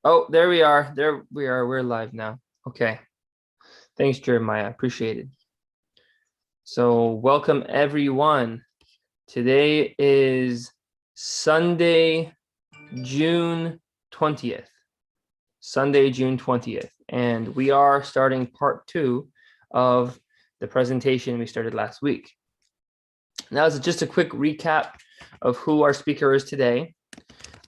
Oh, there we are. There we are. We're live now. Okay. Thanks, Jeremiah. Appreciate it. So, welcome everyone. Today is Sunday, June 20th. Sunday, June 20th. And we are starting part 2 of the presentation we started last week. Now, as just a quick recap of who our speaker is today.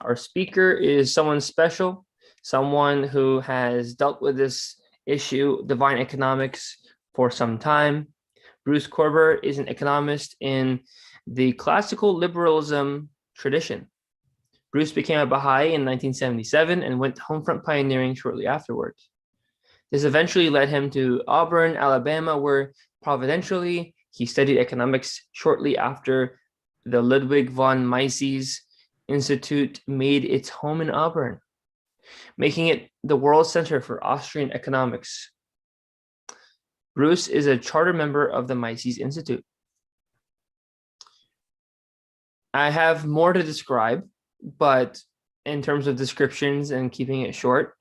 Our speaker is someone special, someone who has dealt with this issue, divine economics, for some time. Bruce Corber is an economist in the classical liberalism tradition. Bruce became a Baha'i in 1977 and went homefront pioneering shortly afterwards. This eventually led him to Auburn, Alabama, where providentially he studied economics shortly after the Ludwig von Mises Institute made its home in Auburn, making it the world center for Austrian economics. Bruce is a charter member of the Mises Institute. I have more to describe, but in terms of descriptions and keeping it short,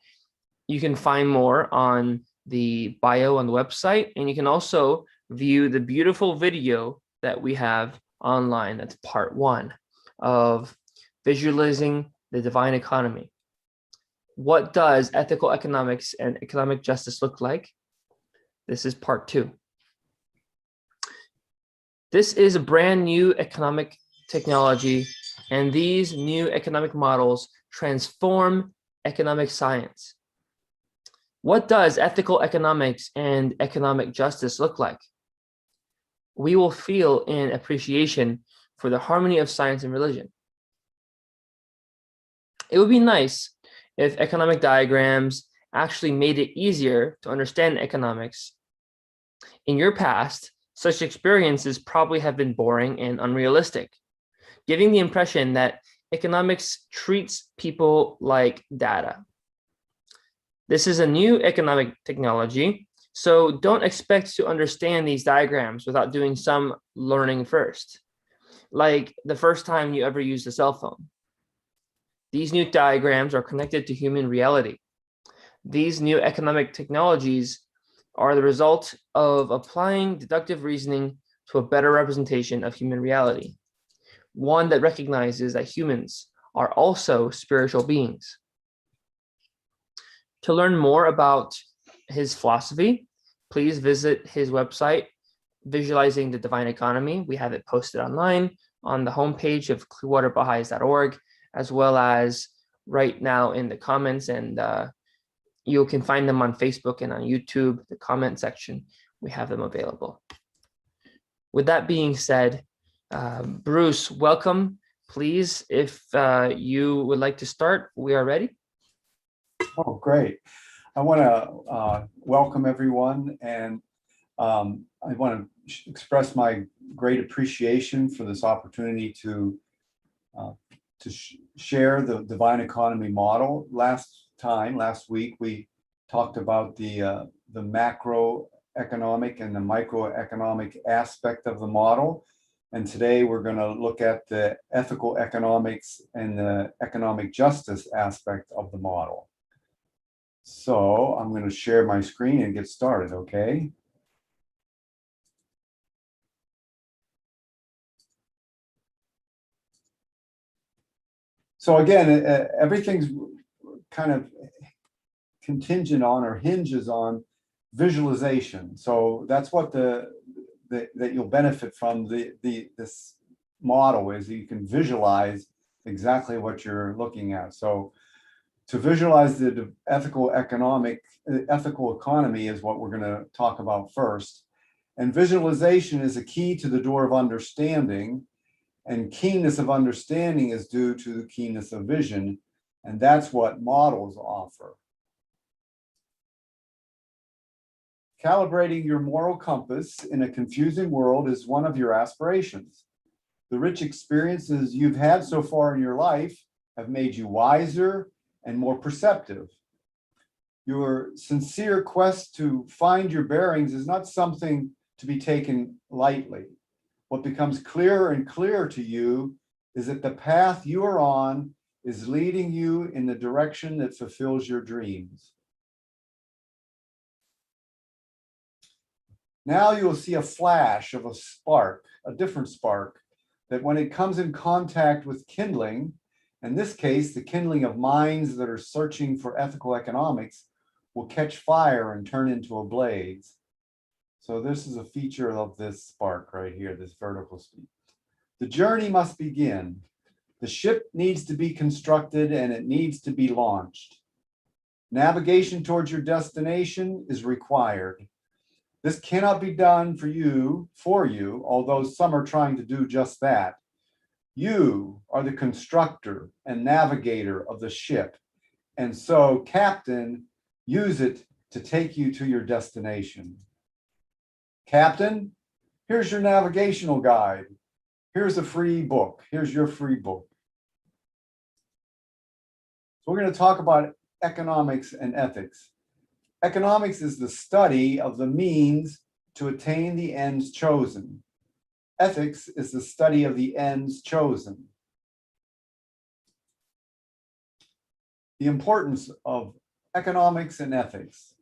you can find more on the bio on the website, and you can also view the beautiful video that we have online. That's part 1 of visualizing the divine economy. What does ethical economics and economic justice look like? This is part 2. This is a brand new economic technology, and these new economic models transform economic science. What does ethical economics and economic justice look like? We will feel an appreciation for the harmony of science and religion. It would be nice if economic diagrams actually made it easier to understand economics. In your past, such experiences probably have been boring and unrealistic, giving the impression that economics treats people like data. This is a new economic technology, so don't expect to understand these diagrams without doing some learning first, like the first time you ever used a cell phone. These new diagrams are connected to human reality. These new economic technologies are the result of applying deductive reasoning to a better representation of human reality, one that recognizes that humans are also spiritual beings. To learn more about his philosophy, please visit his website, Visualizing the Divine Economy. We have it posted online on the homepage of clearwaterbahais.org, as well as right now in the comments, and you can find them on Facebook and on YouTube, the comment section. We have them available. With that being said, Bruce, welcome. Please, if you would like to start, we are ready. Oh, great. I want to welcome everyone, and I want to express my great appreciation for this opportunity to share the divine economy model. Last week, we talked about the macroeconomic and the microeconomic aspect of the model. And today we're going to look at the ethical economics and the economic justice aspect of the model. So I'm going to share my screen and get started, okay? So again, everything's kind of contingent on or hinges on visualization. So that's what that you'll benefit from this model is you can visualize exactly what you're looking at. So to visualize the ethical economy is what we're going to talk about first. And visualization is a key to the door of understanding. And keenness of understanding is due to the keenness of vision, and that's what models offer. Calibrating your moral compass in a confusing world is one of your aspirations. The rich experiences you've had so far in your life have made you wiser and more perceptive. Your sincere quest to find your bearings is not something to be taken lightly. What becomes clearer and clearer to you is that the path you are on is leading you in the direction that fulfills your dreams. Now you will see a flash of a spark, a different spark, that when it comes in contact with kindling, in this case, the kindling of minds that are searching for ethical economics, will catch fire and turn into a blaze. So this is a feature of this spark right here, this vertical speed. The journey must begin. The ship needs to be constructed and it needs to be launched. Navigation towards your destination is required. This cannot be done for you, although some are trying to do just that. You are the constructor and navigator of the ship. And so, Captain, use it to take you to your destination. Captain, here's your navigational guide. Here's a free book. Here's your free book. So we're going to talk about economics and ethics. Economics is the study of the means to attain the ends chosen. Ethics is the study of the ends chosen. The importance of economics and ethics.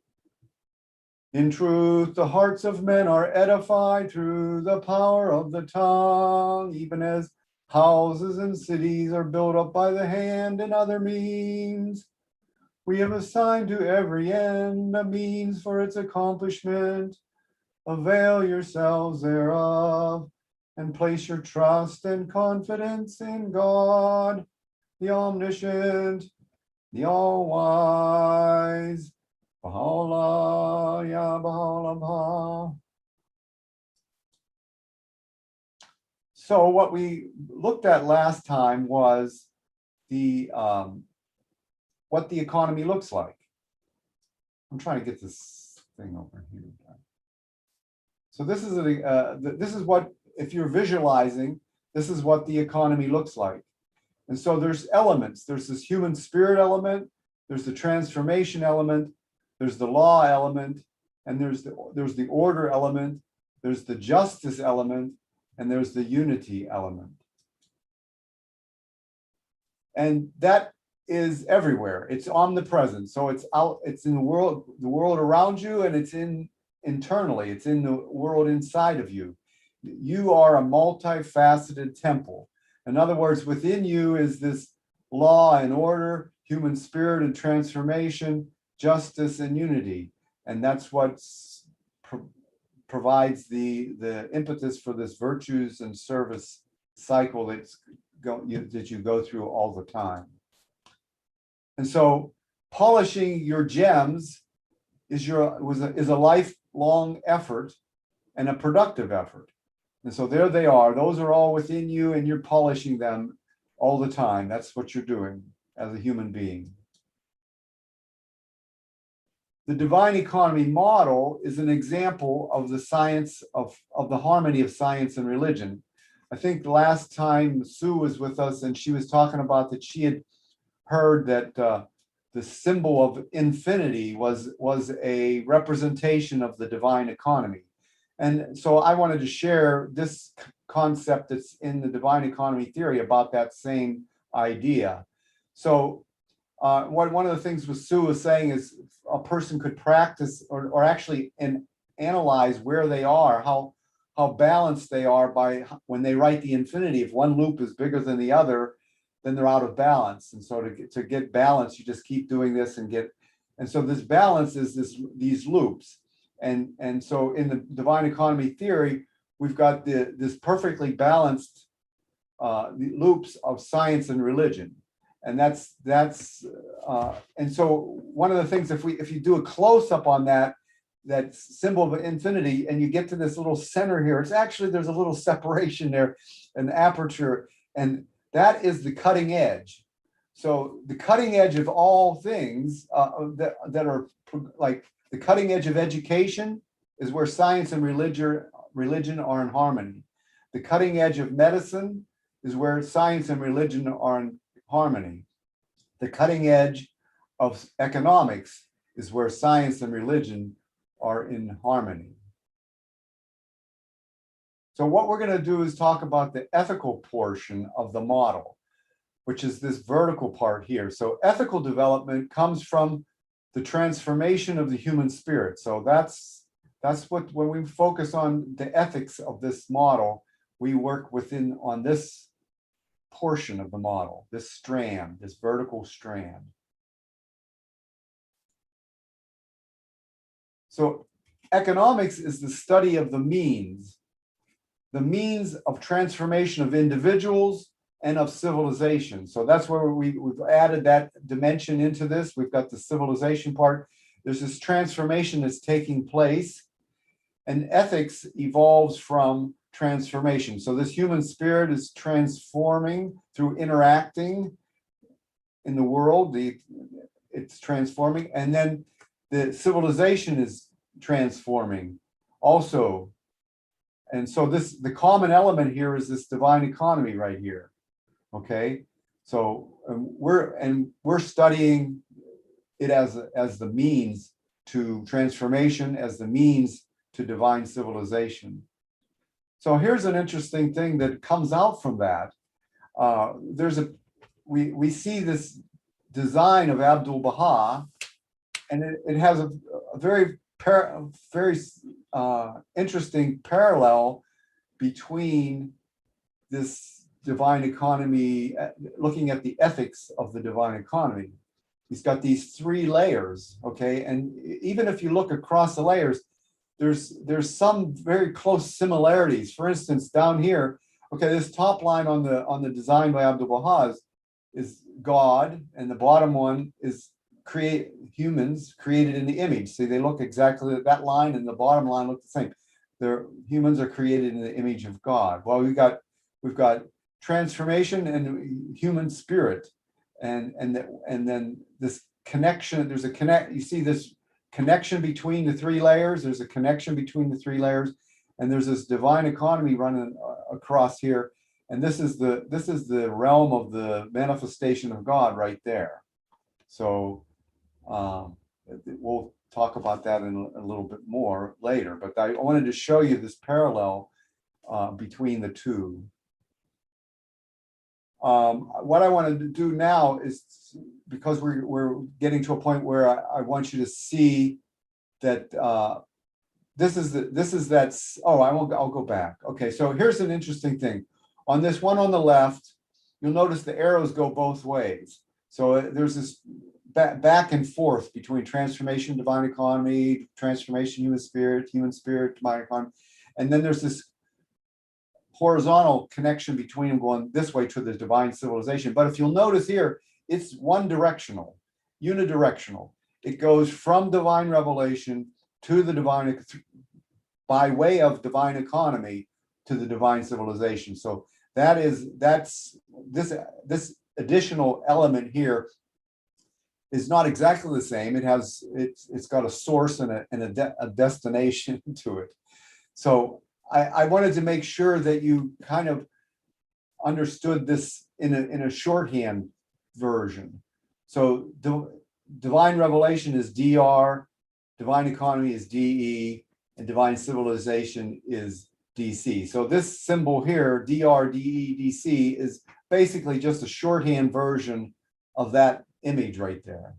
In truth, the hearts of men are edified through the power of the tongue, even as houses and cities are built up by the hand and other means. We have assigned to every end a means for its accomplishment. Avail yourselves thereof and place your trust and confidence in God, the omniscient, the all-wise. Baha'u'llah, ya Baha'u'llah. So what we looked at last time was the what the economy looks like. I'm trying to get this thing over here. So this is what, if you're visualizing, this is what the economy looks like. And so there's elements. There's this human spirit element. There's the transformation element. There's the law element, and there's the order element. There's the justice element, and there's the unity element. And that is everywhere. It's omnipresent. So it's out, it's in the world around you, and it's internally, it's in the world inside of you. You are a multifaceted temple. In other words, within you is this law and order, human spirit and transformation, justice and unity. And that's what provides the impetus for this virtues and service cycle that you go through all the time. And so polishing your gems is a lifelong effort and a productive effort. And so there they are. Those are all within you, and you're polishing them all the time. That's what you're doing as a human being. The divine economy model is an example of the science of the harmony of science and religion. I think the last time Sue was with us, and she was talking about that she had heard that the symbol of infinity was a representation of the divine economy. And so I wanted to share this concept that's in the divine economy theory about that same idea. So one of the things Sue was saying is a person could practice or actually analyze where they are, how balanced they are by when they write the infinity. If one loop is bigger than the other, then they're out of balance. And so to get balance, you just keep doing this and so this balance is these loops. And so in the divine economy theory, we've got this perfectly balanced the loops of science and religion. And and so one of the things, if you do a close-up on that symbol of infinity, and you get to this little center here, it's actually, there's a little separation there, an aperture, and that is the cutting edge. So the cutting edge of all things that are like the cutting edge of education is where science and religion are in harmony. The cutting edge of medicine is where science and religion are in harmony. The cutting edge of economics is where science and religion are in harmony. So what we're going to do is talk about the ethical portion of the model. which is this vertical part here. So ethical development comes from the transformation of the human spirit. So that's what, when we focus on the ethics of this model, we work within on this portion of the model, this strand, this vertical strand. So economics is the study of the means of transformation of individuals and of civilization. So that's where we've added that dimension into this. We've got the civilization part. There's this transformation that's taking place, and ethics evolves from transformation. So this human spirit is transforming through interacting in the world. It's transforming, and then the civilization is transforming also. And so the common element here is this divine economy right here. Okay, so we're studying it as the means to transformation, as the means to divine civilization. So here's an interesting thing that comes out from that. We see this design of Abdul Baha, and it has a very interesting parallel between this divine economy, looking at the ethics of the divine economy. He's got these 3 layers, okay? And even if you look across the layers, there's some very close similarities. For instance, down here, okay, this top line on the design by Abdul Baha is God, and the bottom one is humans created in the image. See, they look exactly, that line and the bottom line look the same. Humans are created in the image of God. Well, we've got transformation and human spirit, and then this connection. You see this connection between the 3 layers. There's a connection between the 3 layers, and there's this divine economy running across here. And this is the realm of the manifestation of God right there. So we'll talk about that in a little bit more later. But I wanted to show you this parallel between the two. What I want to do now is, because we're getting to a point where I want you to see that this is that. Oh, I'll go back. Okay, so here's an interesting thing. On this one on the left, you'll notice the arrows go both ways. So there's this back and forth between transformation, divine economy, transformation, human spirit, divine economy, and then there's this horizontal connection between them going this way to the divine civilization. But if you'll notice here, it's one directional, unidirectional. It goes from divine revelation to the divine, by way of divine economy, to the divine civilization. So that's this additional element here is not exactly the same. It's got a source and a destination to it. So I wanted to make sure that you kind of understood this in a shorthand version. So divine revelation is DR, divine economy is DE, and divine civilization is DC. So this symbol here, DR, DE, DC, is basically just a shorthand version of that image right there.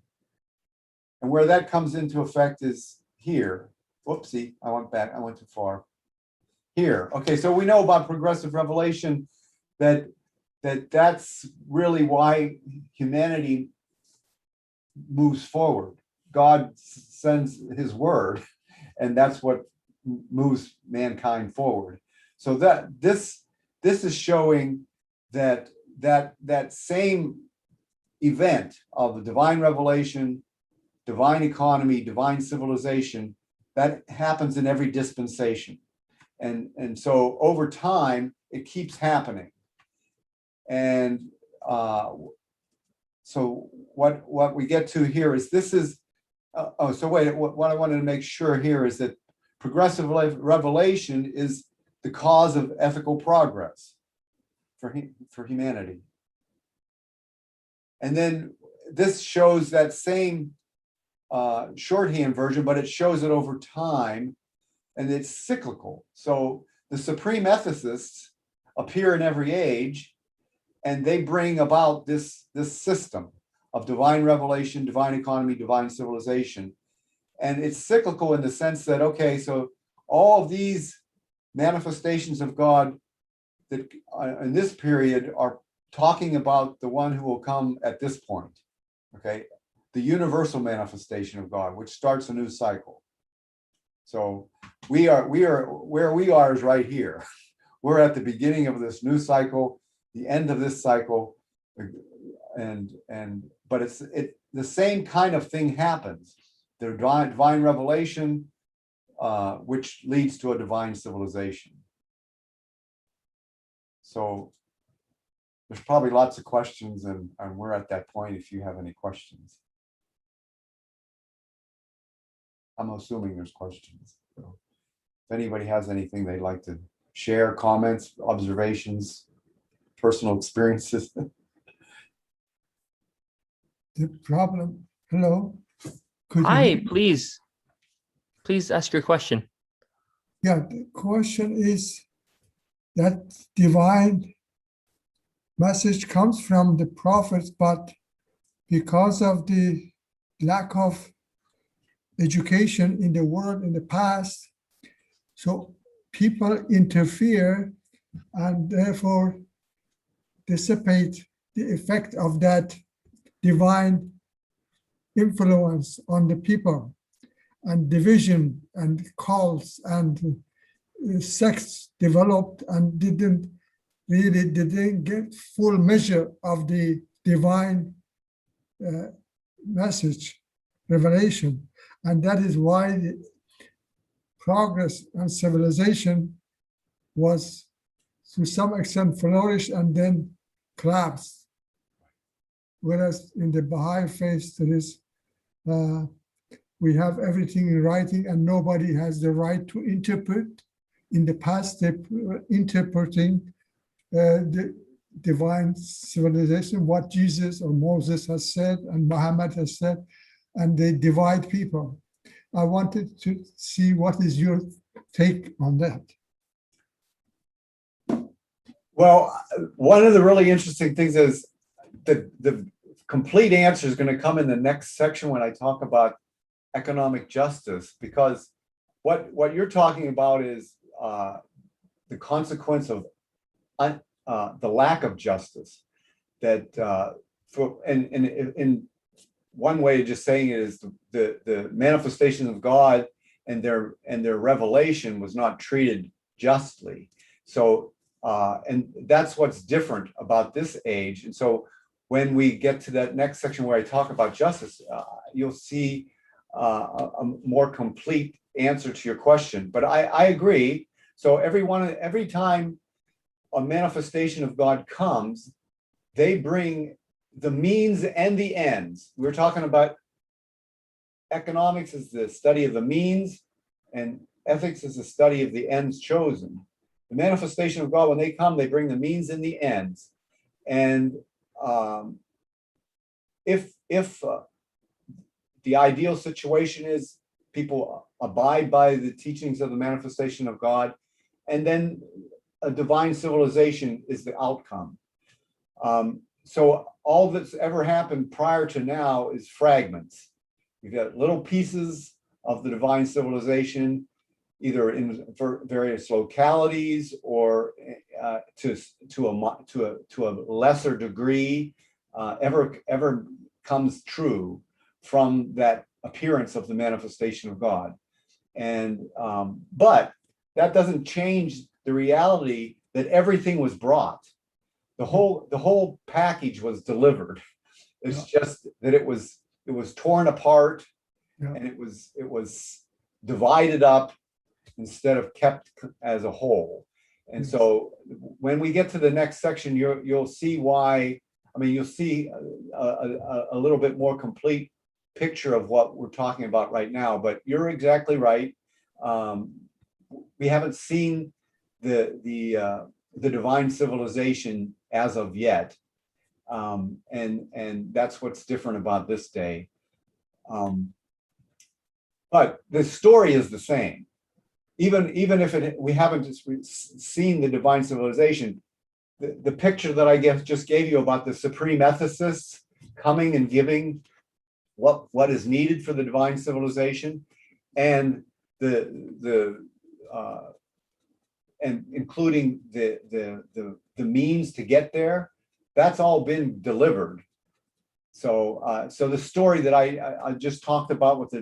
And where that comes into effect is here. Whoopsie, I went too far. Here. Okay, so we know about progressive revelation, that's really why humanity moves forward. God sends his word, and that's what moves mankind forward. So that this is showing that same event of the divine revelation, divine economy, divine civilization, that happens in every dispensation. And so over time, it keeps happening. And so what we get to here is what I wanted to make sure here is that progressive revelation is the cause of ethical progress for humanity. And then this shows that same shorthand version, but it shows it over time, and it's cyclical. So the supreme ethicists appear in every age, they bring about this system of divine revelation, divine economy, divine civilization. And it's cyclical in the sense that, okay, so all of these manifestations of God that in this period are talking about the one who will come at this point, okay? The universal manifestation of God, which starts a new cycle. So we are where we are is right here. We're at the beginning of this new cycle, the end of this cycle, but it's the same kind of thing happens. The divine revelation, which leads to a divine civilization. So there's probably lots of questions, and we're at that point if you have any questions. I'm assuming there's questions. So if anybody has anything they'd like to share, comments, observations, personal experiences. The problem, hello? Could you Hi, hear me? please ask your question. Yeah, the question is that divine message comes from the prophets, but because of the lack of education in the world in the past, so people interfere and therefore dissipate the effect of that divine influence on the people, and division and cults and sects developed and didn't get full measure of the divine message, revelation. And that is why the progress and civilization was to some extent flourished and then collapsed. Whereas in the Baha'i faith, there is we have everything in writing and nobody has the right to interpret. In the past, they were interpreting the divine civilization, what Jesus or Moses has said and Muhammad has said, and they divide people. I wanted to see what is your take on that. Well, one of the really interesting things is the complete answer is going to come in the next section when I talk about economic justice, because what you're talking about is the consequence of the lack of justice. That in one way of just saying it is the manifestation of God and their revelation was not treated justly. So and that's what's different about this age. And so when we get to that next section where I talk about justice, you'll see a more complete answer to your question. But I agree. So every time a manifestation of God comes, they bring the means and the ends. We're talking about economics is the study of the means, and ethics is the study of the ends chosen. The manifestation of God, when they come, they bring the means and the ends. And if the ideal situation is people abide by the teachings of the manifestation of God, and then a divine civilization is the outcome. So all that's ever happened prior to now is fragments. You've got little pieces of the divine civilization, either in various localities or to a lesser degree, ever comes true from that appearance of the manifestation of God. And but that doesn't change the reality that everything was brought. The whole package was delivered. It's just that it was torn apart, and it was divided up instead of kept as a whole. And so when we get to the next section, you'll see why. I mean, you'll see a little bit more complete picture of what we're talking about right now. But you're exactly right. We haven't seen the divine civilization as of yet, and that's what's different about this day. But the story is the same. Even if we haven't seen the divine civilization, the picture that I just gave you about the supreme ethicists coming and giving what is needed for the divine civilization, and and including the means to get there, that's all been delivered. So so the story that I just talked about with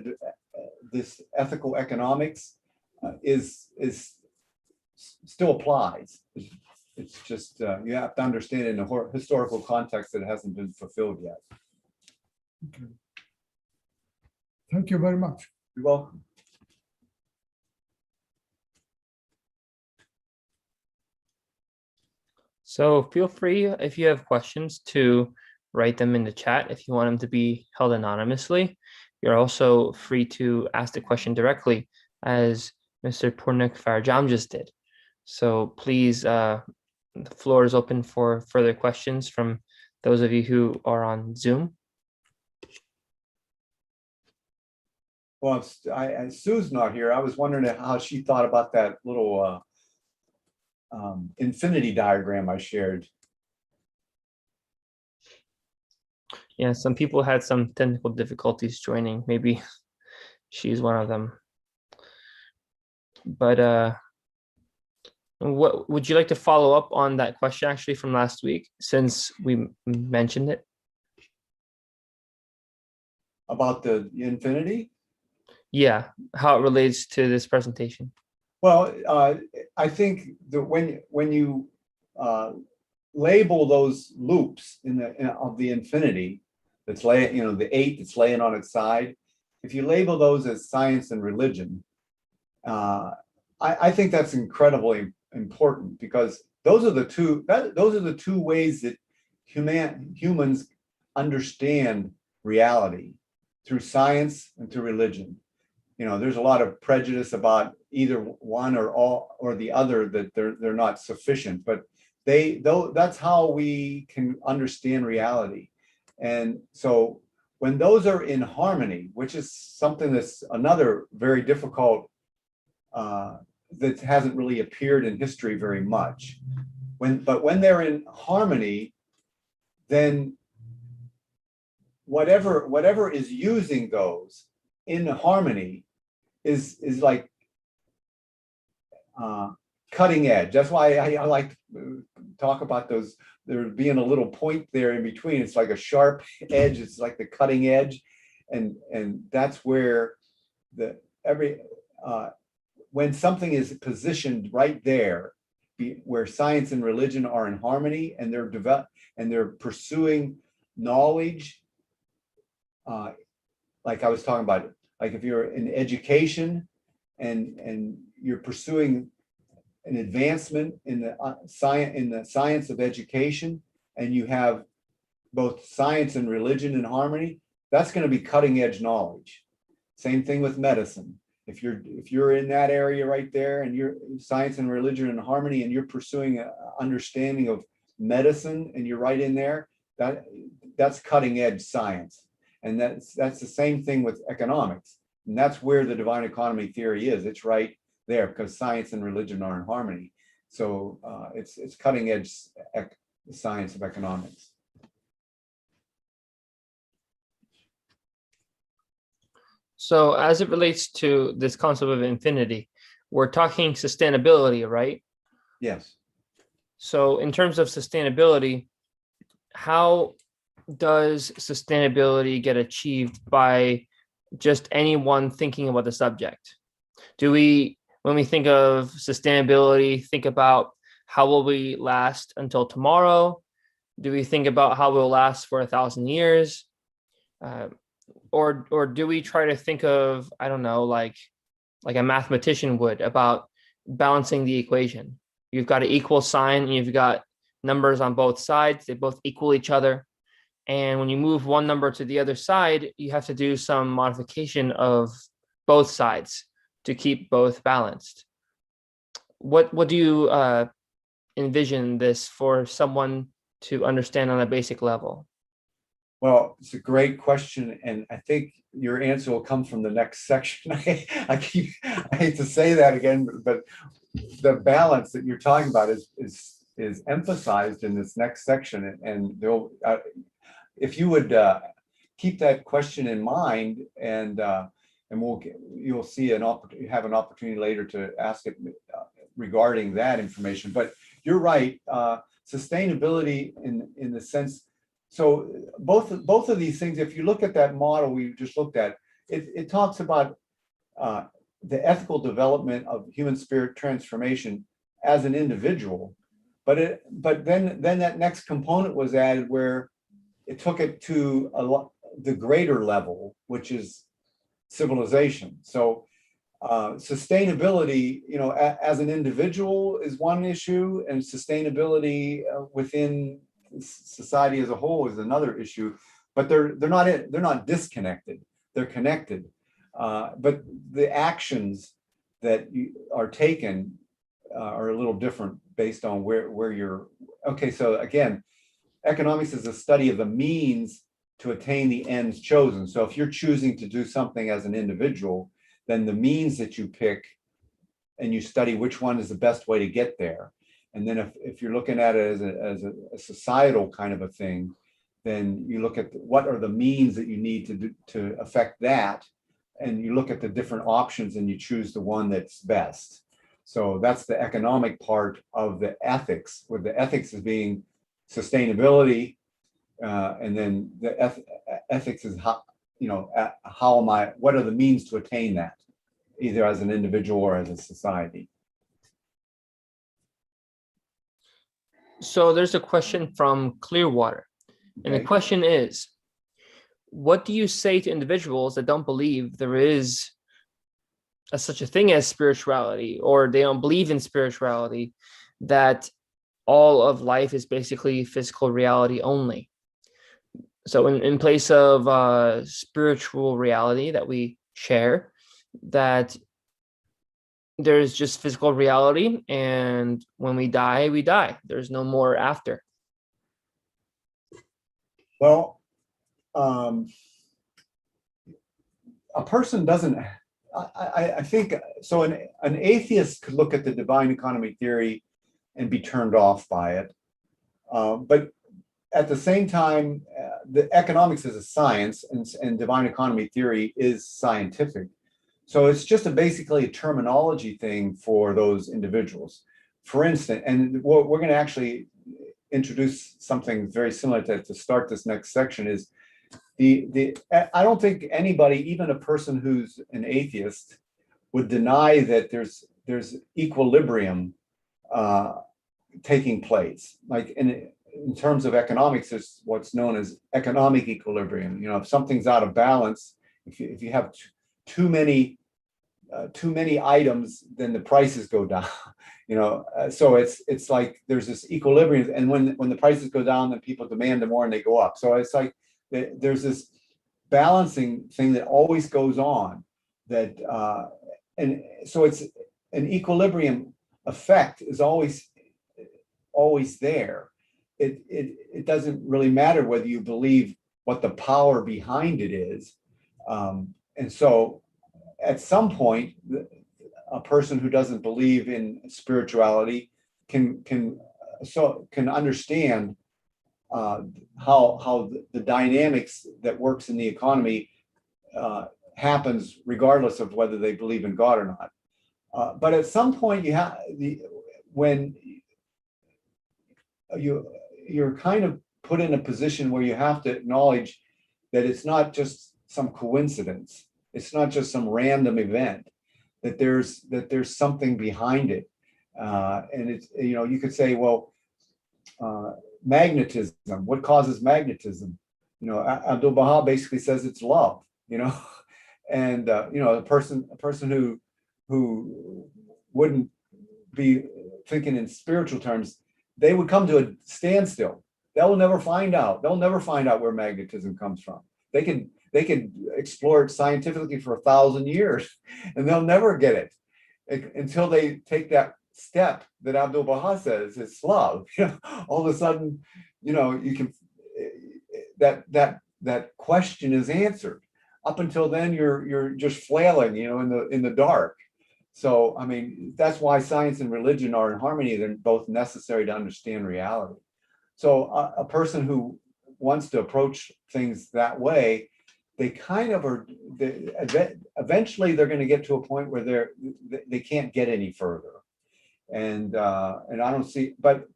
this ethical economics is still applies. It's just you have to understand in a historical context that it hasn't been fulfilled yet. Okay. Thank you very much. You're welcome. So feel free, if you have questions, to write them in the chat if you want them to be held anonymously. You're also free to ask the question directly, as Mr. Purnik Farjam just did. So please, the floor is open for further questions from those of you who are on Zoom. Well, Sue's not here. I was wondering how she thought about that little infinity diagram I shared. Yeah, some people had some technical difficulties joining. Maybe she's one of them. But what would you like to follow up on that question actually from last week, since we mentioned it? About the infinity? Yeah, how it relates to this presentation. Well, I think that when you label those loops of the infinity, that's laying, the 8 that's laying on its side, if you label those as science and religion, I think that's incredibly important, because those are the two ways that humans understand reality, through science and through religion. There's a lot of prejudice about either one or all or the other, that they're not sufficient, but that's how we can understand reality. And so when those are in harmony, which is something that's another very difficult, that hasn't really appeared in history very much, but when they're in harmony, then whatever is using those in harmony is like cutting edge. That's why I like to talk about those, there being a little point there in between. It's like a sharp edge. It's like the cutting edge, and that's where when something is positioned right there, where science and religion are in harmony, and they're pursuing knowledge, like I was talking about, like if you're in education and you're pursuing an advancement in the science of education, and you have both science and religion in harmony, that's going to be cutting edge knowledge. Same thing with medicine. If you're in that area right there, and you're science and religion in harmony, and you're pursuing an understanding of medicine, and you're right in there, that's cutting edge science. And that's the same thing with economics. And that's where the divine economy theory is. It's right there, because science and religion are in harmony. So it's cutting edge science of economics. So as it relates to this concept of infinity, we're talking sustainability, right? Yes. So in terms of sustainability, how does sustainability get achieved by just anyone thinking about the subject? Do we, when we think of sustainability, think about how will we last until tomorrow? Do we think about how we'll last for 1,000 years? Or do we try to think of, I don't know, like a mathematician would, about balancing the equation? You've got an equal sign, and you've got numbers on both sides. They both equal each other. And when you move one number to the other side, you have to do some modification of both sides to keep both balanced. What do you envision this for someone to understand on a basic level? Well, it's a great question, and I think your answer will come from the next section. I hate to say that again, but the balance that you're talking about is is emphasized in this next section, and they'll, if you would keep that question in mind, and you'll see have an opportunity later to ask it regarding that information. But you're right, sustainability in the sense. So both of these things, if you look at that model we just looked at, it talks about the ethical development of human spirit transformation as an individual, but then that next component was added where it took it to the greater level, which is civilization. So sustainability, as an individual is one issue, and sustainability within society as a whole is another issue. But they're not disconnected. They're connected. But the actions that are taken are a little different based on where you're. Okay, so again, economics is a study of the means to attain the ends chosen. So if you're choosing to do something as an individual, then the means that you pick, and you study which one is the best way to get there. And then if you're looking at it as a societal kind of a thing, then you look at what are the means that you need to do to affect that, and you look at the different options and you choose the one that's best. So that's the economic part of the ethics, where the ethics is being sustainability, and then the ethics is what are the means to attain that, either as an individual or as a society. So there's a question from Clearwater, and the question is, what do you say to individuals that don't believe there is such a thing as spirituality, or they don't believe in spirituality, that all of life is basically physical reality only? So in place of spiritual reality that we share, that there's just physical reality, and when we die, we die. There's no more after. Well, a person doesn't, I think, so an atheist could look at the divine economy theory and be turned off by it. But at the same time, the economics is a science, and divine economy theory is scientific. So it's just basically a terminology thing for those individuals. For instance, and we're going to actually introduce something very similar to start this next section, is I don't think anybody, even a person who's an atheist, would deny that there's equilibrium taking place. Like in terms of economics, there's what's known as economic equilibrium. If something's out of balance, if you have too many items, then the prices go down. So it's like there's this equilibrium, and when the prices go down, then people demand more and they go up. So it's like there's this balancing thing that always goes on. That and so it's an equilibrium effect is always there. It doesn't really matter whether you believe what the power behind it is, and so at some point, a person who doesn't believe in spirituality can understand how the dynamics that works in the economy happens regardless of whether they believe in God or not. But at some point, when you're kind of put in a position where you have to acknowledge that it's not just some coincidence. It's not just some random event, that there's something behind it. And it's, you could say, well, magnetism, what causes magnetism? Abdu'l-Baha basically says it's love, and a person who wouldn't be thinking in spiritual terms, they would come to a standstill. They'll never find out where magnetism comes from. They could explore it scientifically for 1,000 years, and they'll never get it until they take that step that Abdu'l-Baha says is love. All of a sudden, you can that question is answered. Up until then, you're just flailing, in the dark. So, I mean, that's why science and religion are in harmony. They're both necessary to understand reality. So a person who wants to approach things that way, they kind of are, eventually they're going to get to a point where they can't get any further. And I don't see, but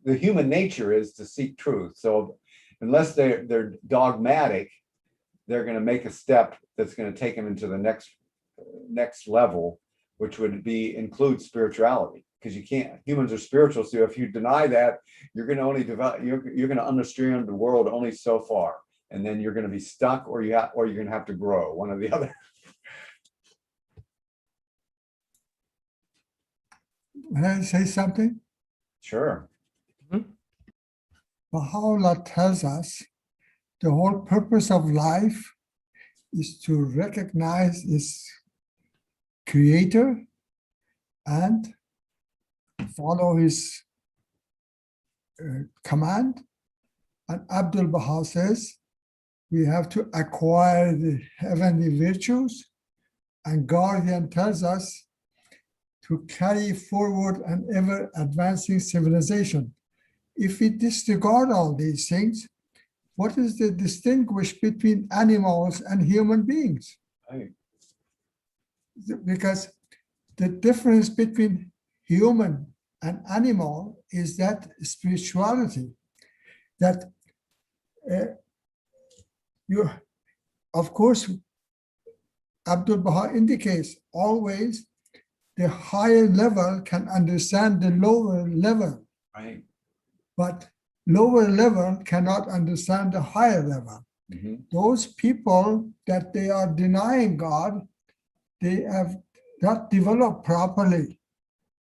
the human nature is to seek truth. So unless they're dogmatic, they're going to make a step that's going to take them into the next level, which would include spirituality. Because you can't, humans are spiritual. So if you deny that, you're going to only develop, you're going to understand the world only so far. And then you're going to be stuck, or you're going to have to grow, one or the other. May I say something? Sure. Baha'u'llah tells us the whole purpose of life is to recognize its creator and follow his command. And Abdul Baha says we have to acquire the heavenly virtues, and Guardian tells us to carry forward an ever advancing civilization. If we disregard all these things, what is the distinguish between animals and human beings? Right. Because the difference between human and animal is that spirituality, that of course, Abdul Baha indicates always the higher level can understand the lower level. Right. But lower level cannot understand the higher level. Mm-hmm. Those people that they are denying God, they have not developed properly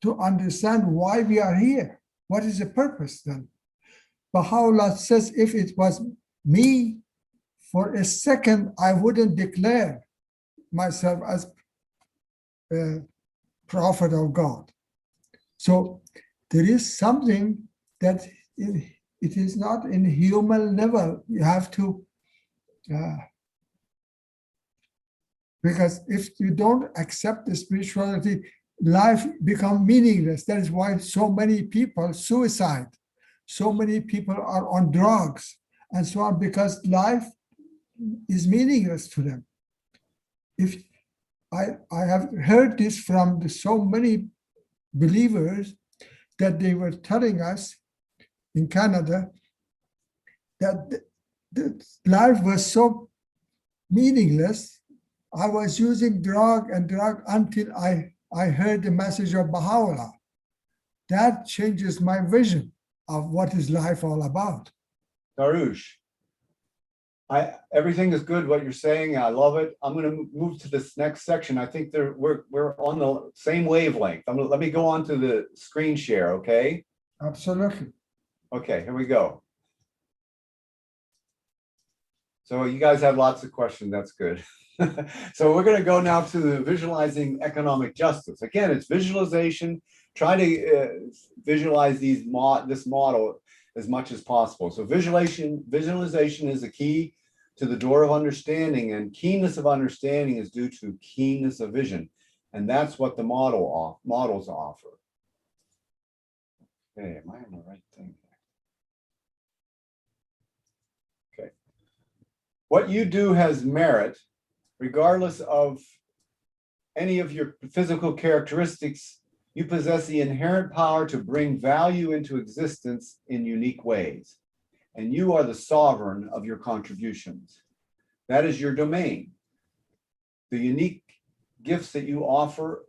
to understand why we are here. What is the purpose then? Baha'u'llah says, if it was me, for a second, I wouldn't declare myself as a prophet of God. So there is something that it is not in human level. You have to, because if you don't accept the spirituality, life becomes meaningless. That is why so many people suicide. So many people are on drugs and so on, because life is meaningless to them. If I have heard this from so many believers that they were telling us in Canada that the life was so meaningless. I was using drug until I heard the message of Baha'u'llah. That changes my vision of what is life all about. Darush, everything is good what you're saying. I love it. I'm going to move to this next section. I think we're on the same wavelength. Let me go on to the screen share, okay? Absolutely. Okay, here we go. So you guys have lots of questions. That's good. So we're going to go now to the visualizing economic justice. Again, it's visualization. Try to visualize this model as much as possible. So visualization is the key to the door of understanding, and keenness of understanding is due to keenness of vision. And that's what the models offer. Okay, am I on the right thing? Okay. What you do has merit, regardless of any of your physical characteristics. You possess the inherent power to bring value into existence in unique ways, and you are the sovereign of your contributions. That is your domain. The unique gifts that you offer,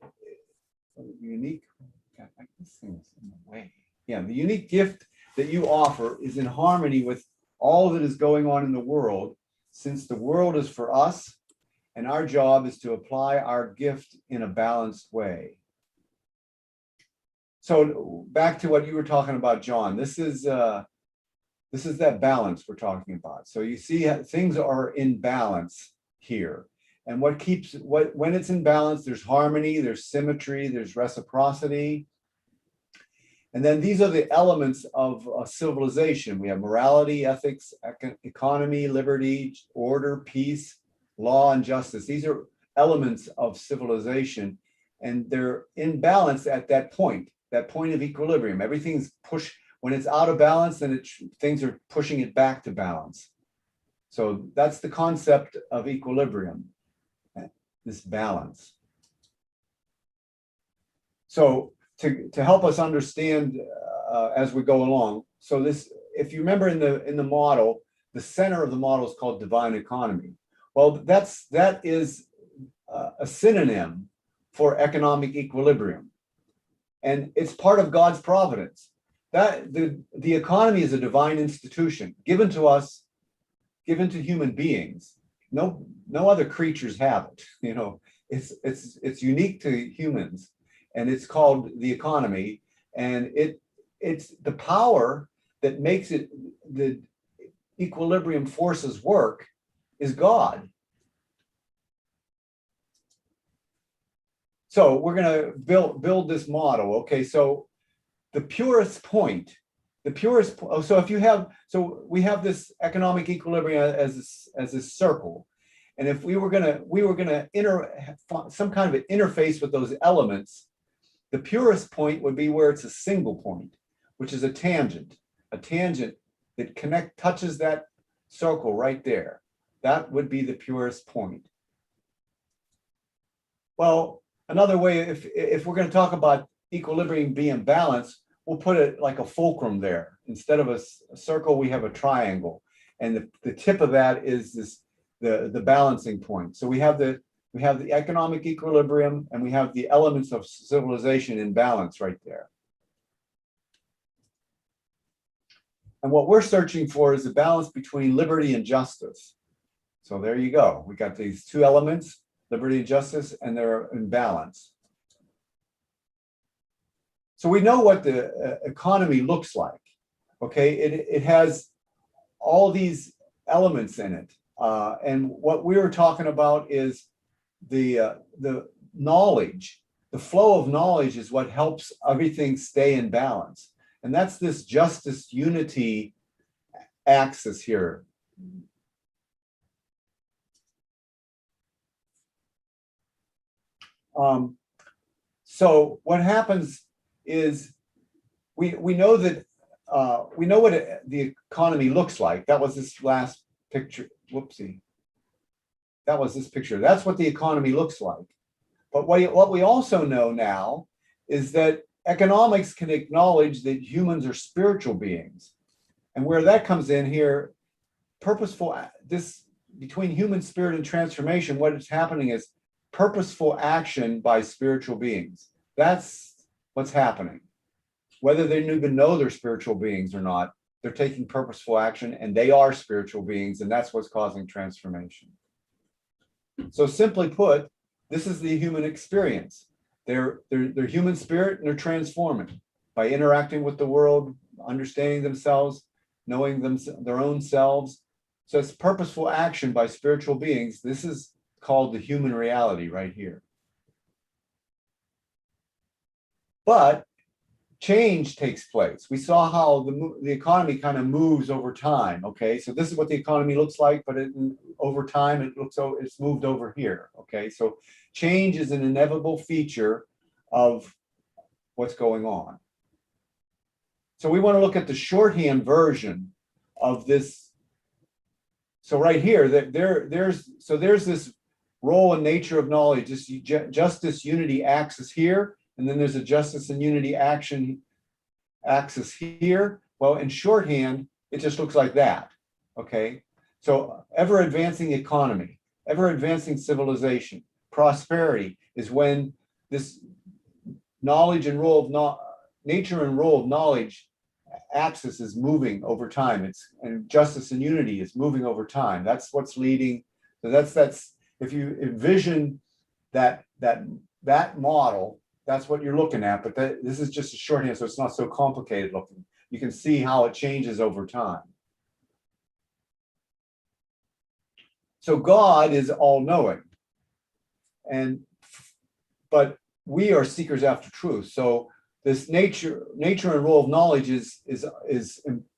the unique gift that you offer is in harmony with all that is going on in the world, since the world is for us, and our job is to apply our gift in a balanced way. So back to what you were talking about, John. This is that balance we're talking about. So you see things are in balance here. And when it's in balance, there's harmony, there's symmetry, there's reciprocity. And then these are the elements of a civilization. We have morality, ethics, economy, liberty, order, peace, law, and justice. These are elements of civilization. and they're in balance at that point of equilibrium. Everything's pushed. When it's out of balance, then things are pushing it back to balance. So that's the concept of equilibrium, this balance. So to help us understand as we go along, so this, if you remember in the model, the center of the model is called divine economy. Well, that is a synonym for economic equilibrium, and it's part of God's providence. That the economy is a divine institution given to us, given to human beings. No other creatures have it. You know, it's unique to humans, and it's called the economy, and it's the power that makes it, the equilibrium forces work, is God. So we're going to build this model. Okay, so the purest point, so if you have, so we have this economic equilibrium as this circle, and if we were going to some kind of an interface with those elements, the purest point would be where it's a single point, which is a tangent that touches that circle right there. That would be the purest point. Well, another way, if we're going to talk about equilibrium being balanced, we'll put it like a fulcrum there. Instead of a circle, we have a triangle, and the tip of that is the balancing point. So we have the economic equilibrium, and we have the elements of civilization in balance right there. And what we're searching for is a balance between liberty and justice. So there you go. We got these two elements, liberty and justice, and they're in balance. So we know what the economy looks like. Okay, it has all these elements in it, and what we were talking about is the knowledge. The flow of knowledge is what helps everything stay in balance, and that's this justice unity axis here. So what happens is we know that we know what the economy looks like. That was this last picture. Whoopsie. That was this picture. That's what the economy looks like. But what we also know now is that economics can acknowledge that humans are spiritual beings. And where that comes in here, between human spirit and transformation, what is happening is purposeful action by spiritual beings. That's what's happening. Whether they even know they're spiritual beings or not, they're taking purposeful action, and they are spiritual beings, and that's what's causing transformation. So simply put, this is the human experience. They're human spirit, and they're transforming by interacting with the world, understanding themselves, knowing their own selves. So it's purposeful action by spiritual beings. This is called the human reality right here. But change takes place. We saw how the economy kind of moves over time. Okay, so this is what the economy looks like, but over time it's moved over here. Okay, so change is an inevitable feature of what's going on. So we want to look at the shorthand version of this. So right here, there's this role and nature of knowledge, this justice unity axis here, and then there's a justice and unity action axis here. Well, in shorthand, it just looks like that. Okay, so ever advancing economy, ever advancing civilization, prosperity is when this knowledge and nature and role of knowledge axis is moving over time. And justice and unity is moving over time. That's what's leading. So that's if you envision that model, that's what you're looking at. But this is just a shorthand, so it's not so complicated looking. You can see how it changes over time. So God is all-knowing, but we are seekers after truth. So this nature and role of knowledge is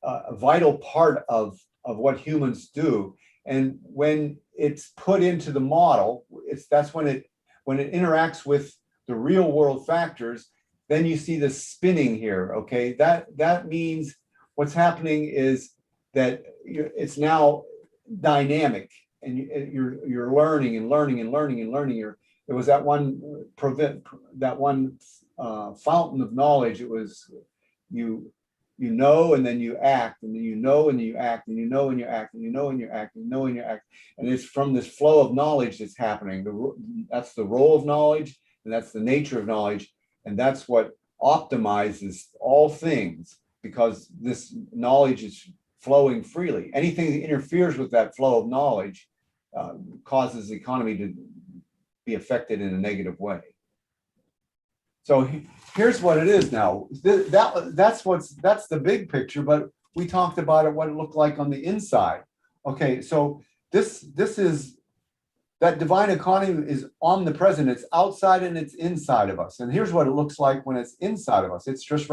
a vital part of what humans do. And when it's put into the model, that's when it interacts with the real world factors, then you see the spinning here, okay? That means what's happening is that it's now dynamic, and you're learning and learning and learning and learning. There was that one fountain of knowledge. It was you know, and then you act, and then you know, and you act, and you know, and you act, and you know, and you act, and you know, and you act, and it's from this flow of knowledge that's happening. That's the role of knowledge, and that's the nature of knowledge, and that's what optimizes all things, because this knowledge is flowing freely. Anything that interferes with that flow of knowledge causes the economy to be affected in a negative way. So here's what it is now. That's the big picture, but we talked about it, what it looked like on the inside. Okay, so this is that divine economy is omnipresent. It's outside and it's inside of us. And here's what it looks like when it's inside of us. It's just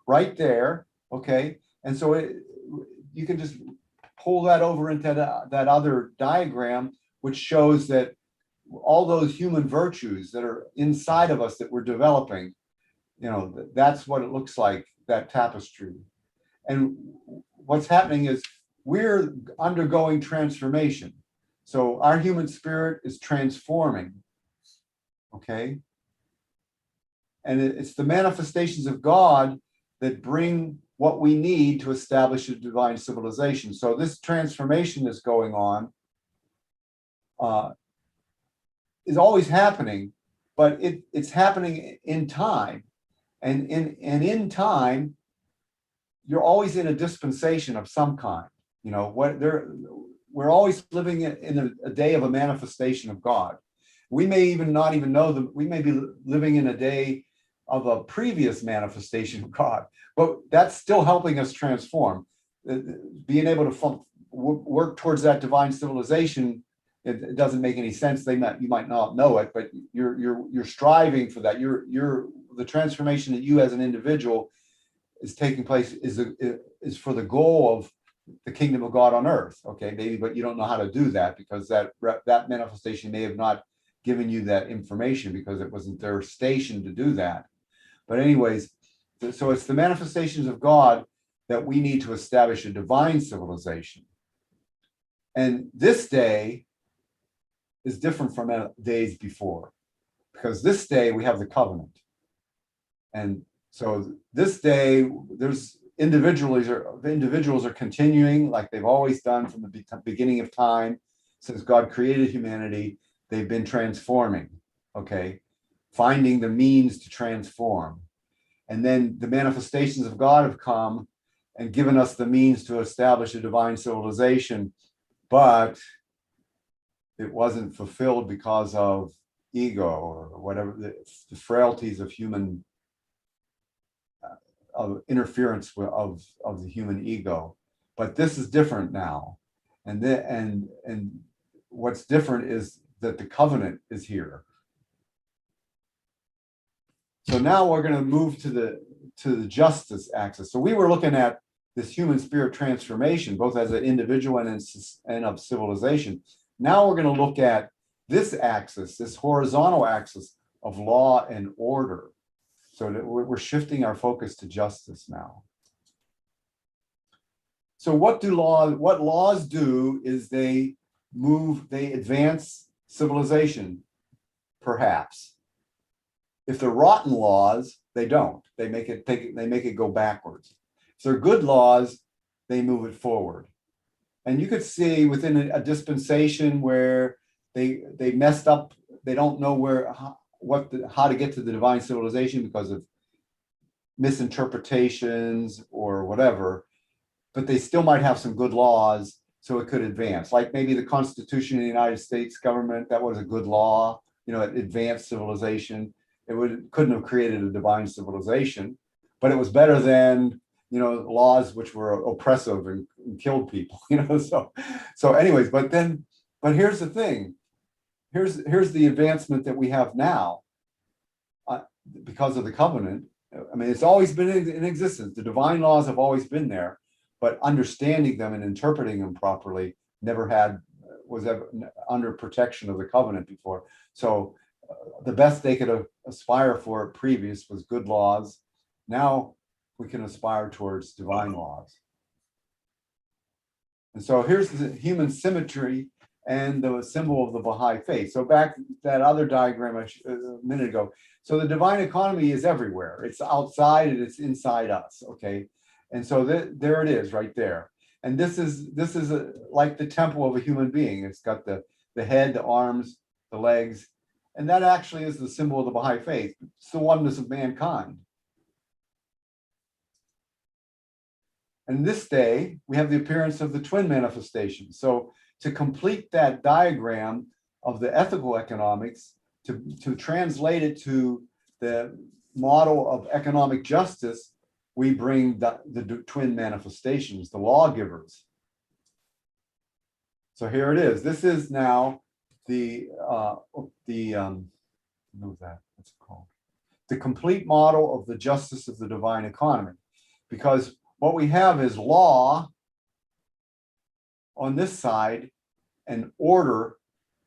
right there. Okay, and so you can just pull that over into that other diagram, which shows that all those human virtues that are inside of us that we're developing, that's what it looks like, that tapestry. And what's happening is we're undergoing transformation. So our human spirit is transforming, okay? And it's the manifestations of God that bring what we need to establish a divine civilization. So this transformation that's going on is always happening, but it's happening in time. And in time, you're always in a dispensation of some kind. We're always living in a day of a manifestation of God. We may not even know that we may be living in a day of a previous manifestation of God, but that's still helping us transform. Being able to work towards that divine civilization, it doesn't make any sense. You might not know it, but you're striving for that. The transformation that you as an individual is taking place is for the goal of the kingdom of God on earth. Okay, maybe, but you don't know how to do that because that manifestation may have not given you that information because it wasn't their station to do that. But anyways, so it's the manifestations of God that we need to establish a divine civilization. And this day is different from days before, because this day we have the covenant. And so this day, there's individuals are continuing like they've always done from the beginning of time. Since God created humanity, they've been transforming, okay, finding the means to transform. And then the manifestations of God have come and given us the means to establish a divine civilization, but it wasn't fulfilled because of ego or whatever, the frailties of human of interference of the human ego. But this is different now, and what's different is that the covenant is here. So now we're going to move to the justice axis. So we were looking at this human spirit transformation, both as an individual and of civilization. Now we're going to look at this axis, this horizontal axis of law and order. So that we're shifting our focus to justice now. So what laws do is they advance civilization, perhaps. If they're rotten laws, they don't. They make it go backwards. If they're good laws, they move it forward. And you could see within a dispensation where they messed up, they don't know how to get to the divine civilization because of misinterpretations or whatever, but they still might have some good laws, so it could advance. Like maybe the Constitution of the United States government, that was a good law, it advanced civilization. Couldn't have created a divine civilization, but it was better than laws which were oppressive and killed people. So anyways, but here's the thing. Here's the advancement that we have now because of the covenant. I mean, it's always been in existence. The divine laws have always been there, but understanding them and interpreting them properly was ever under protection of the covenant before. So the best they could aspire for previous was good laws. Now we can aspire towards divine laws. And so here's the human symmetry and the symbol of the Baha'i faith. So back that other diagram a minute ago. So the divine economy is everywhere. It's outside and it's inside us. Okay. And so there it is right there. And this is like the temple of a human being. It's got the head, the arms, the legs. And that actually is the symbol of the Baha'i faith. It's the oneness of mankind. And this day, we have the appearance of the twin manifestation. So to complete that diagram of the ethical economics, to translate it to the model of economic justice, we bring the twin manifestations, the lawgivers. So here it is. This is now what's it called? The complete model of the justice of the divine economy. Because what we have is law on this side and order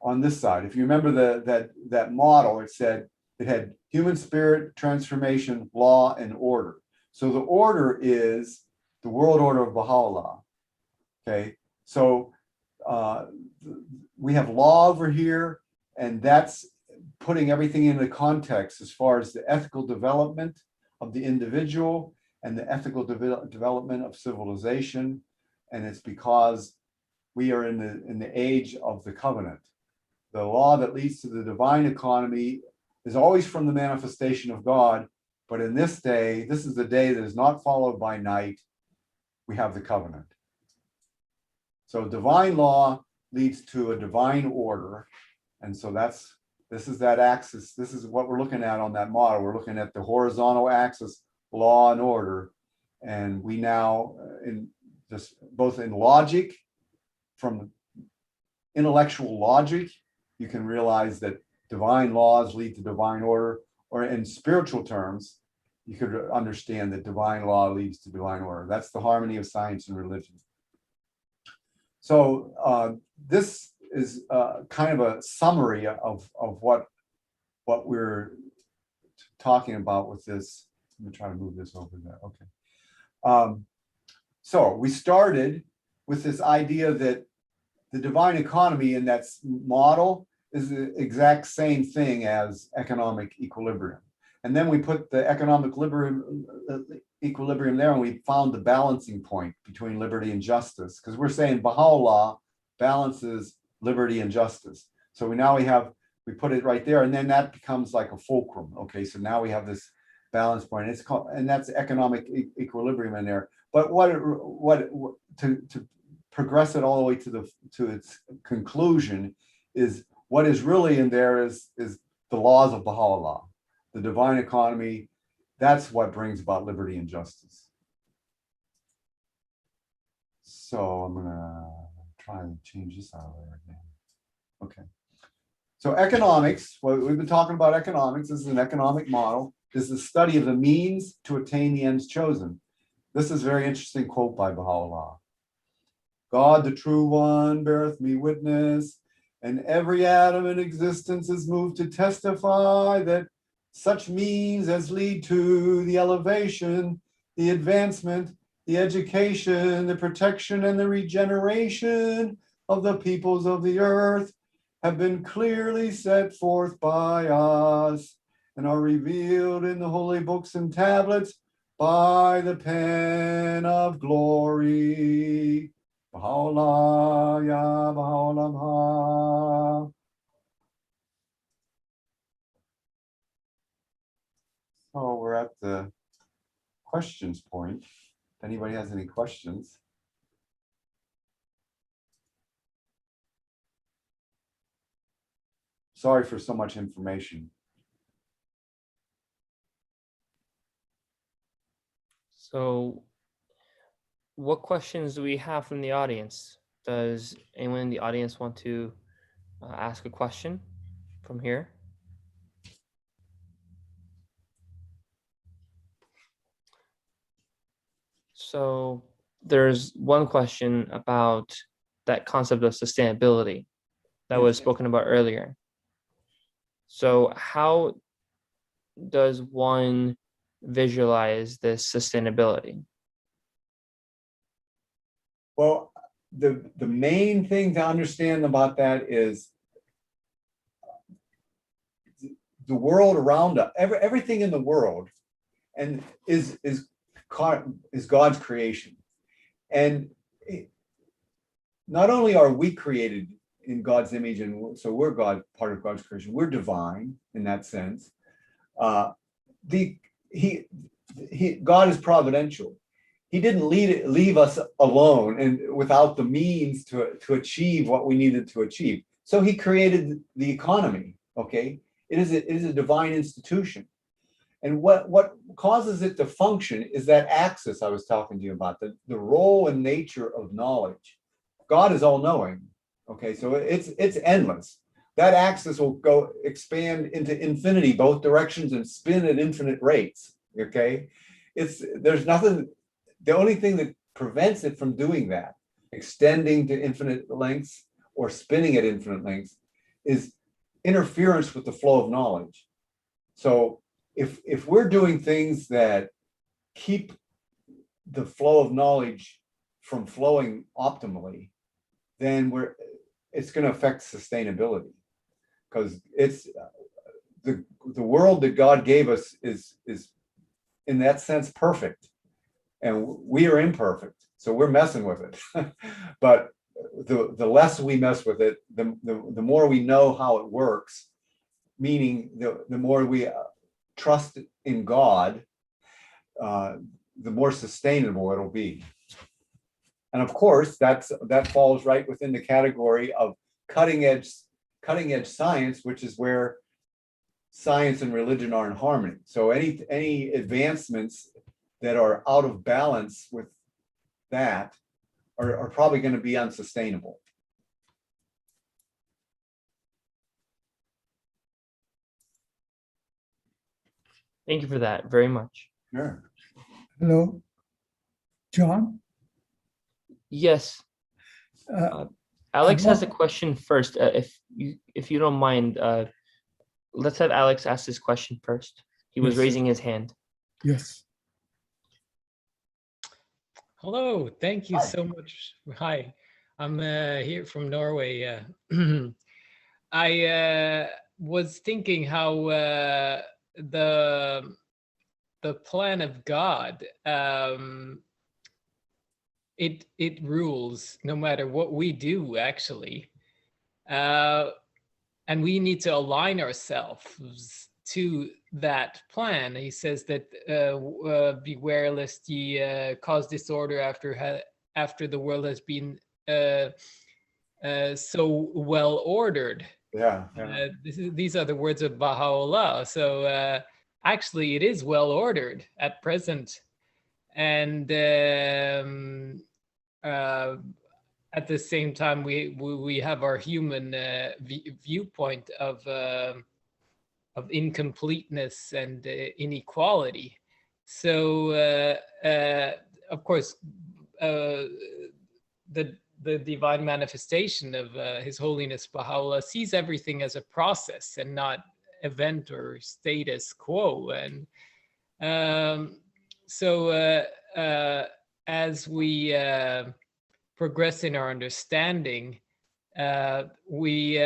on this side. If you remember that model, it said it had human spirit, transformation, law, and order. So the order is the world order of Baha'u'llah. Okay, so we have law over here, and that's putting everything into context as far as the ethical development of the individual and the ethical development of civilization. And it's because we are in the age of the covenant. The law that leads to the divine economy is always from the manifestation of God, but in this day, this is the day that is not followed by night. We have the covenant. So divine law leads to a divine order. And so this is that axis. This is what we're looking at on that model. We're looking at the horizontal axis, law and order. And we now, both in logic, from intellectual logic, you can realize that divine laws lead to divine order, or in spiritual terms, you could understand that divine law leads to divine order. That's the harmony of science and religion. So this is kind of a summary of what we're talking about with this. Let me try to move this over there. Okay. So we started with this idea that the divine economy in that model is the exact same thing as economic equilibrium. And then we put the economic equilibrium there, and we found the balancing point between liberty and justice, because we're saying Baha'u'llah balances liberty and justice. So we put it right there, and then that becomes like a fulcrum. Okay, so now we have this balance point. It's called, and that's economic equilibrium in there. But to progress it all the way to its conclusion is what is really in there is the laws of Baha'u'llah, the divine economy. That's what brings about liberty and justice. So I'm gonna try and change this out of there again. Okay. So economics, well, we've been talking about economics. This is an economic model. This is the study of the means to attain the ends chosen. This is a very interesting quote by Baha'u'llah. God, the true one, beareth me witness, and every atom in existence is moved to testify that such means as lead to the elevation, the advancement, the education, the protection, and the regeneration of the peoples of the earth have been clearly set forth by us and are revealed in the holy books and tablets by the pen of glory. Baha'u'llah, ya Baha'u'llah. So we're at the questions point. If anybody has any questions. Sorry for so much information. So what questions do we have from the audience? Does anyone in the audience want to ask a question from here? So there's one question about that concept of sustainability that was spoken about earlier. So how does one visualize this sustainability? Well, the main thing to understand about that is the world around us, everything in the world, and is God's creation. And not only are we created in God's image, and so we're part of God's creation, we're divine in that sense. God is providential. He didn't leave us alone and without the means to achieve what we needed to achieve. So he created the economy. Okay, it is a divine institution, and what causes it to function is that axis I was talking to you about, the role and nature of knowledge. God is all knowing. Okay, so it's endless. That axis will go expand into infinity, both directions, and spin at infinite rates. Okay, there's nothing. The only thing that prevents it from doing that, extending to infinite lengths or spinning at infinite lengths, is interference with the flow of knowledge. So if we're doing things that keep the flow of knowledge from flowing optimally, then it's going to affect sustainability, because it's the world that God gave us is in that sense perfect, and we are imperfect, so we're messing with it. But the less we mess with it, the more we know how it works, meaning the more we trust in God, the more sustainable it'll be. And of course, that falls right within the category of cutting edge science, which is where science and religion are in harmony. So any advancements that are out of balance with that are probably going to be unsustainable. Thank you for that very much. Sure. Hello, John. Yes, Alex has a question first. If you don't mind, let's have Alex ask his question first. He was Yes. raising his hand. Yes. Hello, thank you Hi. so much. Hi, I'm here from Norway. I was thinking how the plan of God, it rules no matter what we do, actually, and we need to align ourselves to that plan. He says that beware lest ye cause disorder after the world has been so well ordered. Yeah. These are the words of Baha'u'llah. So actually, it is well ordered at present, and at the same time, we have our human viewpoint of incompleteness and inequality. So of course, the divine manifestation of His Holiness Baha'u'llah sees everything as a process and not event or status quo. And so as we progress in our understanding, we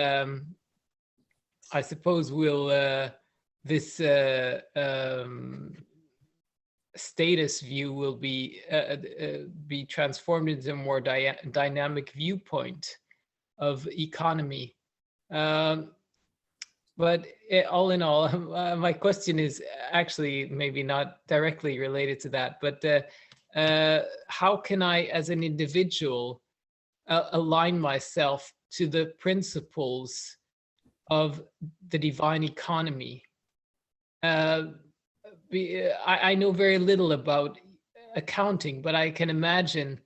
I suppose will this status view will be transformed into a more dynamic viewpoint of economy. But all in all, my question is actually maybe not directly related to that, but how can I, as an individual, align myself to the principles of the divine economy? I know very little about accounting, but I can imagine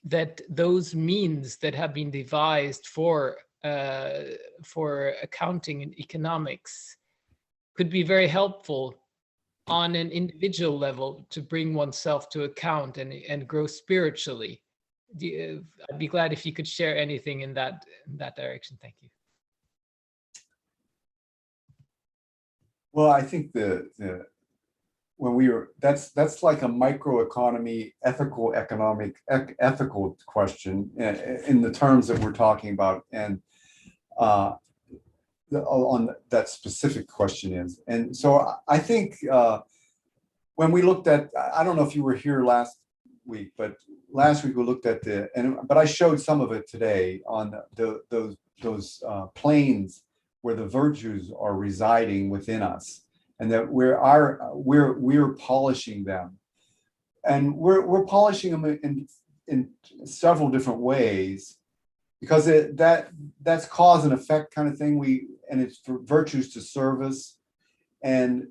that those means that have been devised for accounting and economics could be very helpful on an individual level to bring oneself to account and grow spiritually. I'd be glad if you could share anything in that direction. Thank you. Well, I think when we were, that's like a microeconomy, ethical question in the terms that we're talking about, and on that specific question is. And so I think when we looked at, I don't know if you were here last week, but last week we looked at but I showed some of it today on those planes where the virtues are residing within us, and that we're polishing them, and we're polishing them in several different ways, because that's cause and effect kind of thing. And it's for virtues to service, and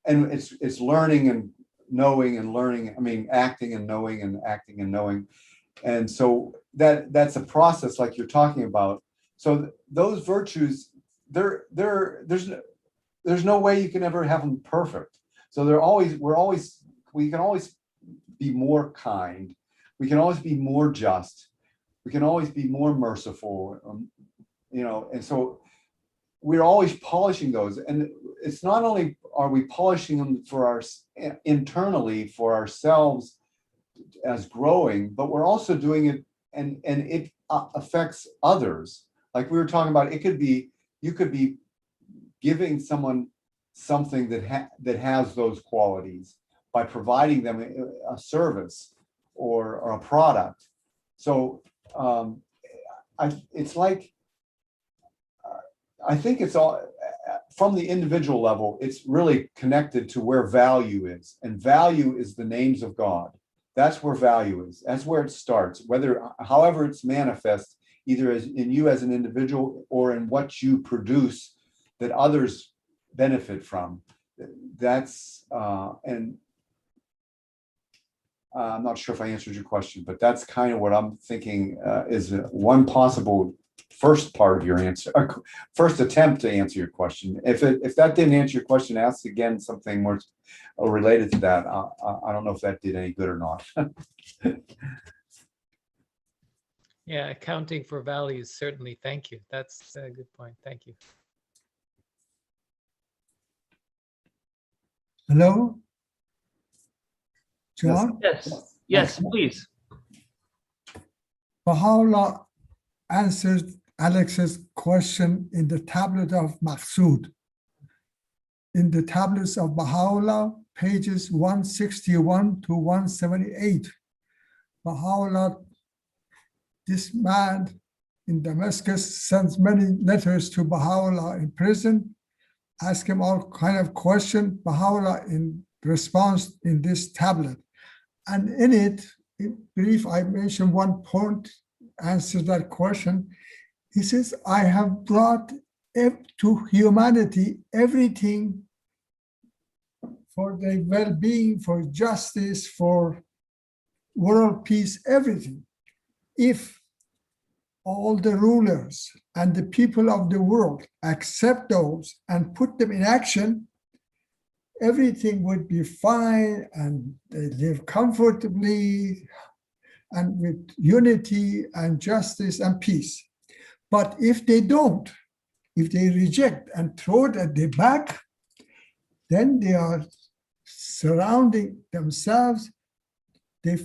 it's learning and knowing and learning. I mean, acting and knowing and acting and knowing, and so that's a process like you're talking about. So those virtues, there's no way you can ever have them perfect. So we can always be more kind. We can always be more just. We can always be more merciful, and so we're always polishing those. And it's not only are we polishing them internally for ourselves as growing, but we're also doing it, and it affects others. Like we were talking about, you could be giving someone something that has those qualities by providing them a service or a product. So it's like, I think it's all from the individual level. It's really connected to where value is, and value is the names of God. That's where value is. That's where it starts. However it's manifest, either in you as an individual or in what you produce that others benefit from. That's and I'm not sure if I answered your question, but that's kind of what I'm thinking is one possible first part of your answer, first attempt to answer your question. If that didn't answer your question, ask again something more related to that. I don't know if that did any good or not. Yeah, accounting for values, certainly. Thank you. That's a good point. Thank you. Hello? John? Yes, please. Baha'u'llah answered Alex's question in the tablet of Maqsood. In the tablets of Baha'u'llah, pages 161 to 178, Baha'u'llah, this man in Damascus, sends many letters to Baha'u'llah in prison, ask him all kind of questions. Baha'u'llah in response in this tablet. And in it, in brief, I mentioned one point, answers that question. He says, I have brought to humanity everything for their well-being, for justice, for world peace, everything. If all the rulers and the people of the world accept those and put them in action, everything would be fine, and they live comfortably and with unity and justice and peace. But if they don't, if they reject and throw it at their back, then they are surrounding themselves. They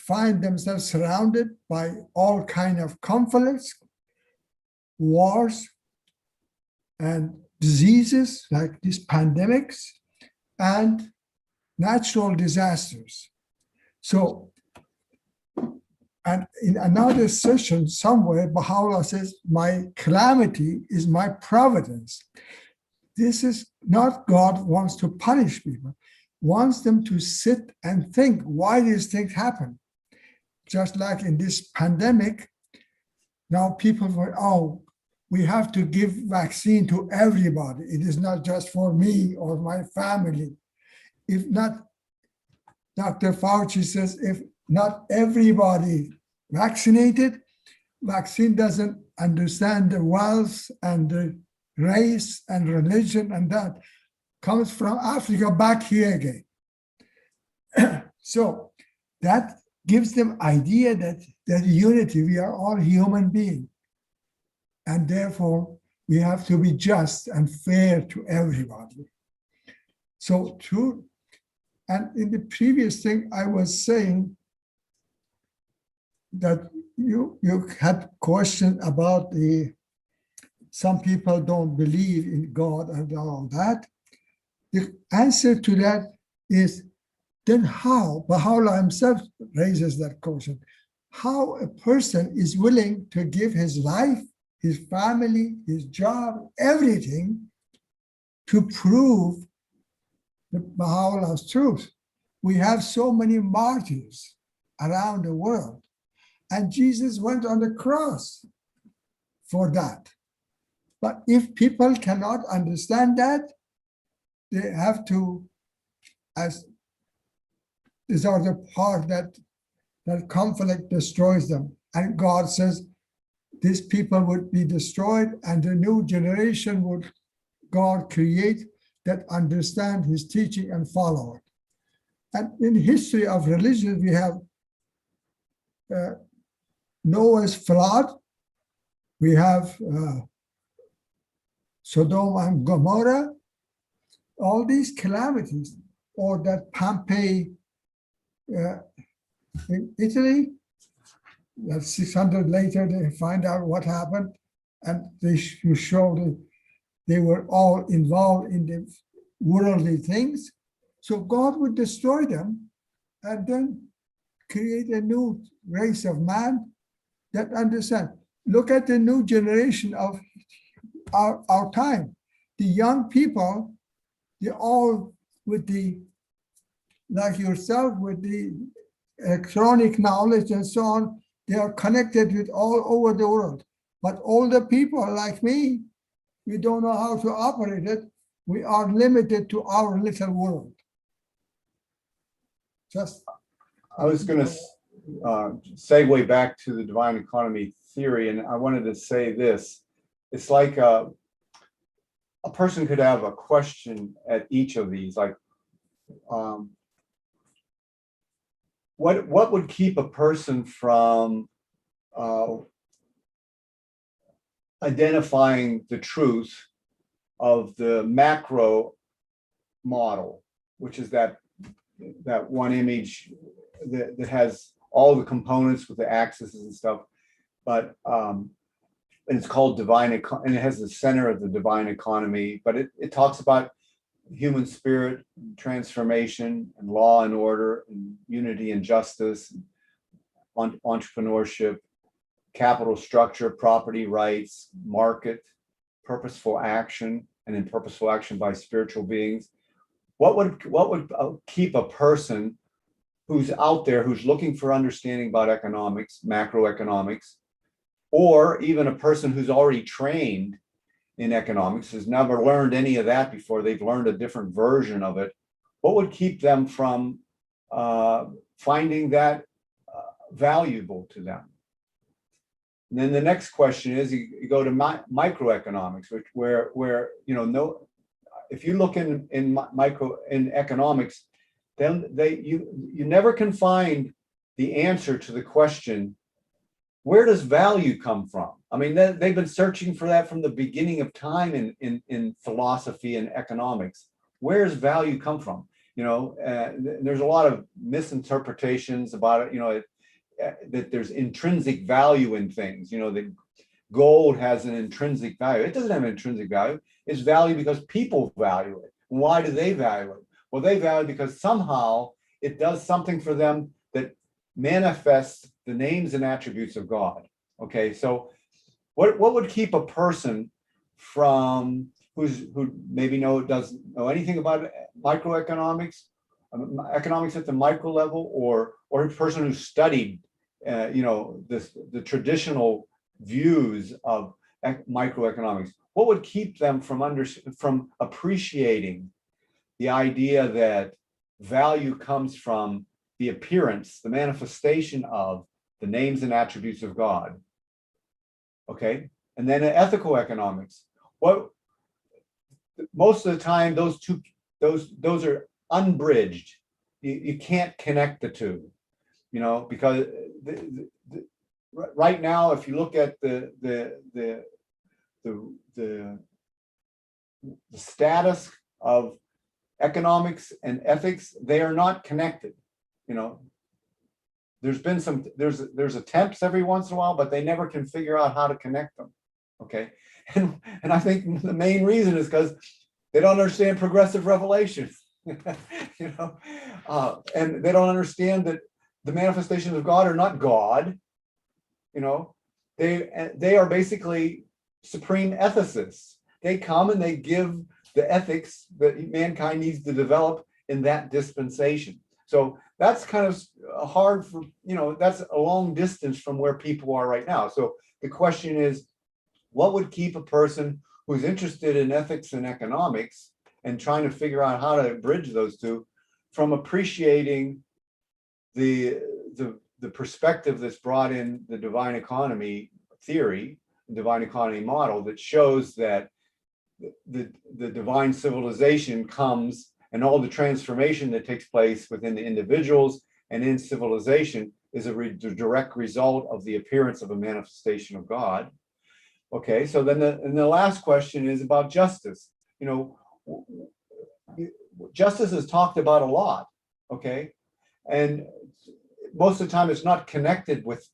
find themselves surrounded by all kinds of conflicts, wars, and diseases like these pandemics, and natural disasters. So, and in another session somewhere, Baha'u'llah says, my calamity is my providence. This is not God wants to punish people, wants them to sit and think why these things happen. Just like in this pandemic, now people were, oh, we have to give vaccine to everybody. It is not just for me or my family. If not, Dr. Fauci says, if not everybody vaccinated, vaccine doesn't understand the wealth and the race and religion, and that comes from Africa back here again. So that gives them idea that unity, we are all human beings. And therefore, We have to be just and fair to everybody. So true. And in the previous thing, I was saying that you had question about some people don't believe in God and all that. The answer to that is, then how? Baha'u'llah himself raises that question. How a person is willing to give his life, his family, his job, everything to prove the Baha'u'llah's truth. We have so many martyrs around the world, and Jesus went on the cross for that. But if people cannot understand that, they have to, as these are the part that conflict destroys them. And God says these people would be destroyed, and the new generation would God create that understand his teaching and follow it. And in history of religion, we have Noah's flood, we have Sodom and Gomorrah, all these calamities, or that Pompeii in Italy, that 600 later they find out what happened, and they show that they were all involved in the worldly things. So God would destroy them and then create a new race of man that understand. Look at the new generation of our time. The young people, they all with the, like yourself, with the electronic knowledge and so on, they are connected with all over the world. But older people like me, we don't know how to operate it. We are limited to our little world. I was going to segue back to the divine economy theory, and I wanted to say this. It's like a person could have a question at each of these, like, what would keep a person from identifying the truth of the macro model, which is that one image that has all the components with the axes and stuff, but and it's called divine, and it has the center of the divine economy, but it talks about human spirit, transformation, and law and order, and unity and justice, and entrepreneurship, capital structure, property rights, market, purposeful action, and in purposeful action by spiritual beings. What would keep a person who's out there, who's looking for understanding about economics, macroeconomics, or even a person who's already trained in economics, has never learned any of that before, they've learned a different version of it, what would keep them from finding that valuable to them? And then the next question is, you go to microeconomics, where if you look in economics, then you never can find the answer to the question, where does value come from? I mean, they've been searching for that from the beginning of time in philosophy and economics. Where does value come from? There's a lot of misinterpretations about it, that there's intrinsic value in things, that gold has an intrinsic value. It doesn't have an intrinsic value. It's value because people value it. And why do they value it? Well, they value it because somehow it does something for them that manifests the names and attributes of God. Okay, so what would keep a person from who maybe doesn't know anything about microeconomics, economics at the micro level, or a person who studied the traditional views of microeconomics? What would keep them from appreciating the idea that value comes from the appearance, the manifestation of the names and attributes of God? Okay, and then ethical economics. What most of the time those are unbridged. You can't connect the two, because right now, if you look at the the status of economics and ethics, they are not connected. There's been there's attempts every once in a while, but they never can figure out how to connect them. Okay. And I think the main reason is because they don't understand progressive revelation. And they don't understand that the manifestations of God are not God. They are basically supreme ethicists. They come and they give the ethics that mankind needs to develop in that dispensation. So that's kind of hard for, that's a long distance from where people are right now. So the question is, what would keep a person who's interested in ethics and economics and trying to figure out how to bridge those two from appreciating the perspective that's brought in the divine economy theory, divine economy model that shows that the divine civilization comes, and all the transformation that takes place within the individuals and in civilization is a direct result of the appearance of a manifestation of God. Okay, so then the last question is about justice. Justice is talked about a lot, okay? And most of the time it's not connected with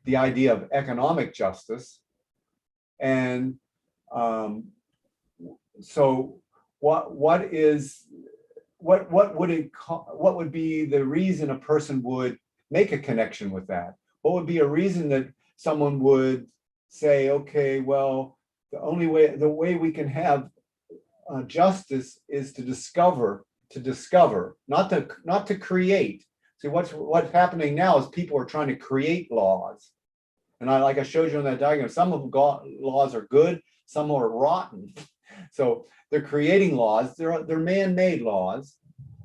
the idea of economic justice. And so what would be the reason a person would make a connection with that? What would be a reason that someone would say, okay, well, the way we can have justice is to discover, not to create. See, what's happening now is people are trying to create laws. And like I showed you on that diagram, some of them laws are good, some are rotten. So they're creating laws, they're man-made laws,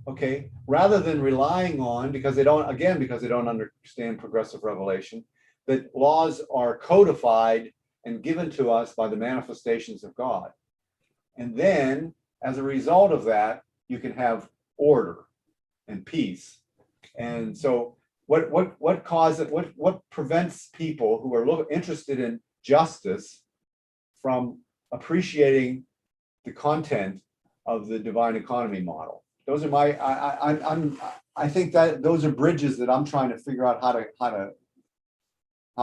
okay, rather than relying on, because they don't understand progressive revelation, that laws are codified and given to us by the manifestations of God. And then, as a result of that, you can have order and peace. And so what prevents people who are interested in justice from appreciating the content of the divine economy model? Those are I think that those are bridges that I'm trying to figure out how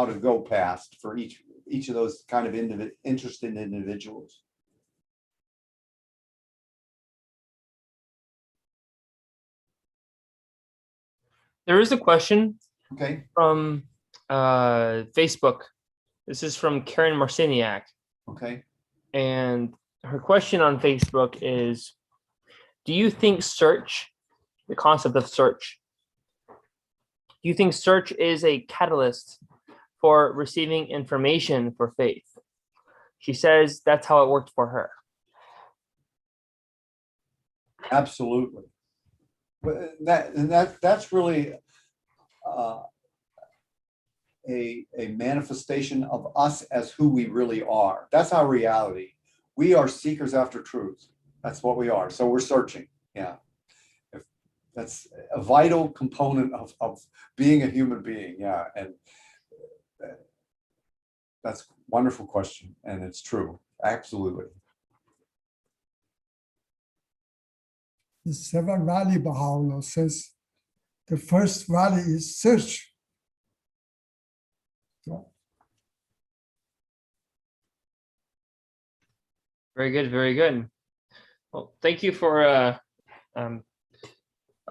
to go past for each of those kind of interested individuals. There is a question Okay. from Facebook. This is from Karen Marciniak. Okay. And her question on Facebook is, do you think the concept of search, do you think search is a catalyst for receiving information for faith? She says that's how it worked for her. Absolutely. But that's really a manifestation of us as who we really are. That's our reality. We are seekers after truth. That's what we are. So we're searching. Yeah. That's a vital component of being a human being. Yeah. And that's a wonderful question. And it's true. Absolutely. The seventh valley, Baha'u'llah says, the first valley is search. So, Very good, very good. Well, thank you for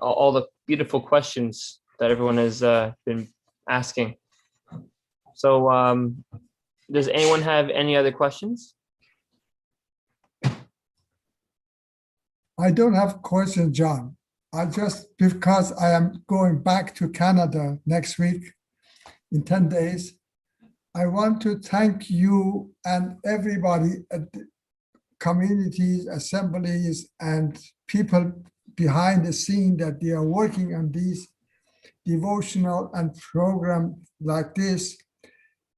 all the beautiful questions that everyone has been asking. So does anyone have any other questions? I don't have questions, John. Because I am going back to Canada next week in 10 days, I want to thank you and everybody at the communities, assemblies, and people behind the scene that they are working on these devotional and program like this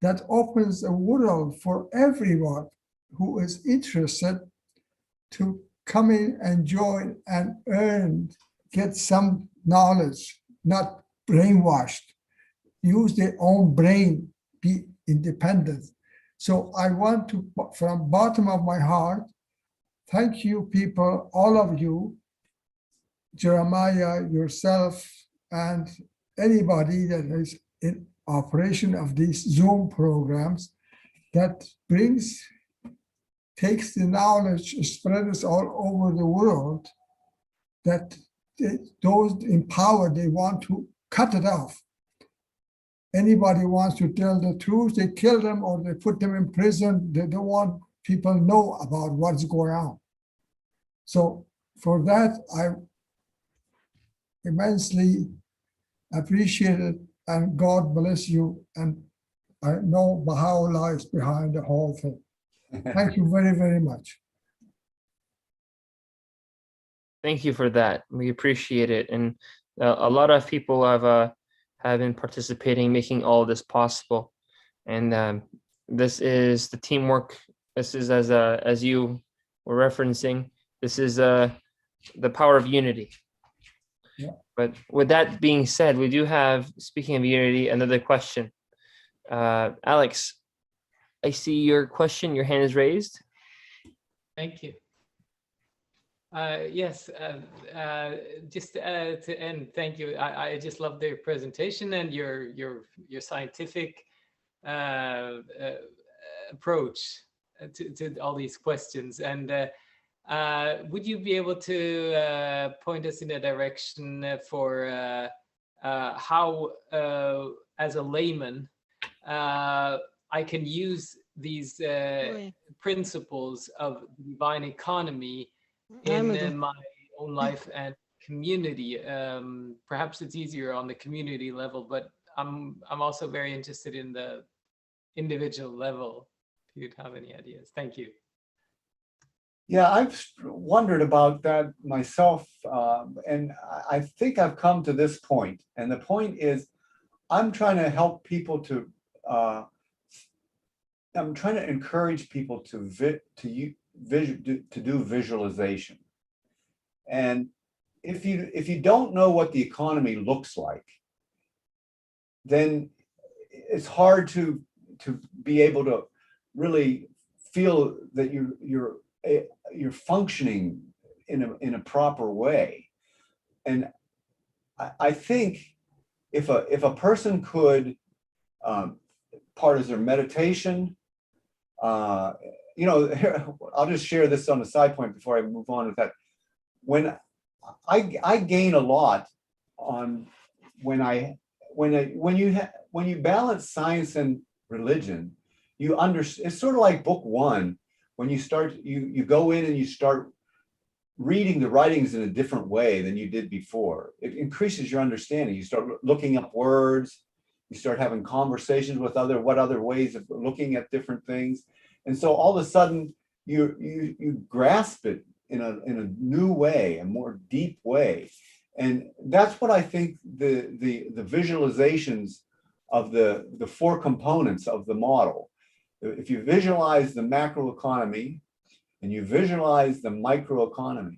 that opens a world for everyone who is interested to come in and join and get some knowledge, not brainwashed, use their own brain, be independent. So I want to, from bottom of my heart, thank you people, all of you, Jeremiah, yourself, and anybody that is in operation of these Zoom programs that takes the knowledge, spreads all over the world, that those empowered, they want to cut it off. Anybody wants to tell the truth, they kill them or they put them in prison. They don't want people to know about what's going on. So for that, I immensely appreciate it, and God bless you. And I know Baha'u'llah is behind the whole thing. Thank you very, very much. Thank you for that. We appreciate it. And a lot of people have been participating, making all of this possible. And this is the teamwork. This is, as you were referencing, this is the power of unity. Yeah. But with that being said, we do have, speaking of unity, another question. Alex, I see your question. Your hand is raised. Thank you. Yes, just to end, thank you. I just love the presentation and your scientific approach to all these questions. And would you be able to point us in a direction for how, as a layman, I can use these principles of divine economy in my own life and community? Perhaps it's easier on the community level, but I'm also very interested in the individual level. If you'd have any ideas, thank you. Yeah, I've wondered about that myself, and I think I've come to this point. And the point is, I'm trying to help people to. I'm trying to encourage people to do visualization. And if you don't know what the economy looks like, then it's hard to be able to really feel that you're functioning in a proper way. And I think if a person could, part of their meditation, I'll just share this on a side point before I move on with that. When I gain a lot on when you balance science and religion, you understand. It's sort of like book one. When you start, you go in and you start reading the writings in a different way than you did before. It increases your understanding. You start looking up words. You start having conversations with other ways of looking at different things. And so all of a sudden you grasp it in a new way, a more deep way. And that's what I think the visualizations of the four components of the model. If you visualize the macroeconomy, and you visualize the microeconomy,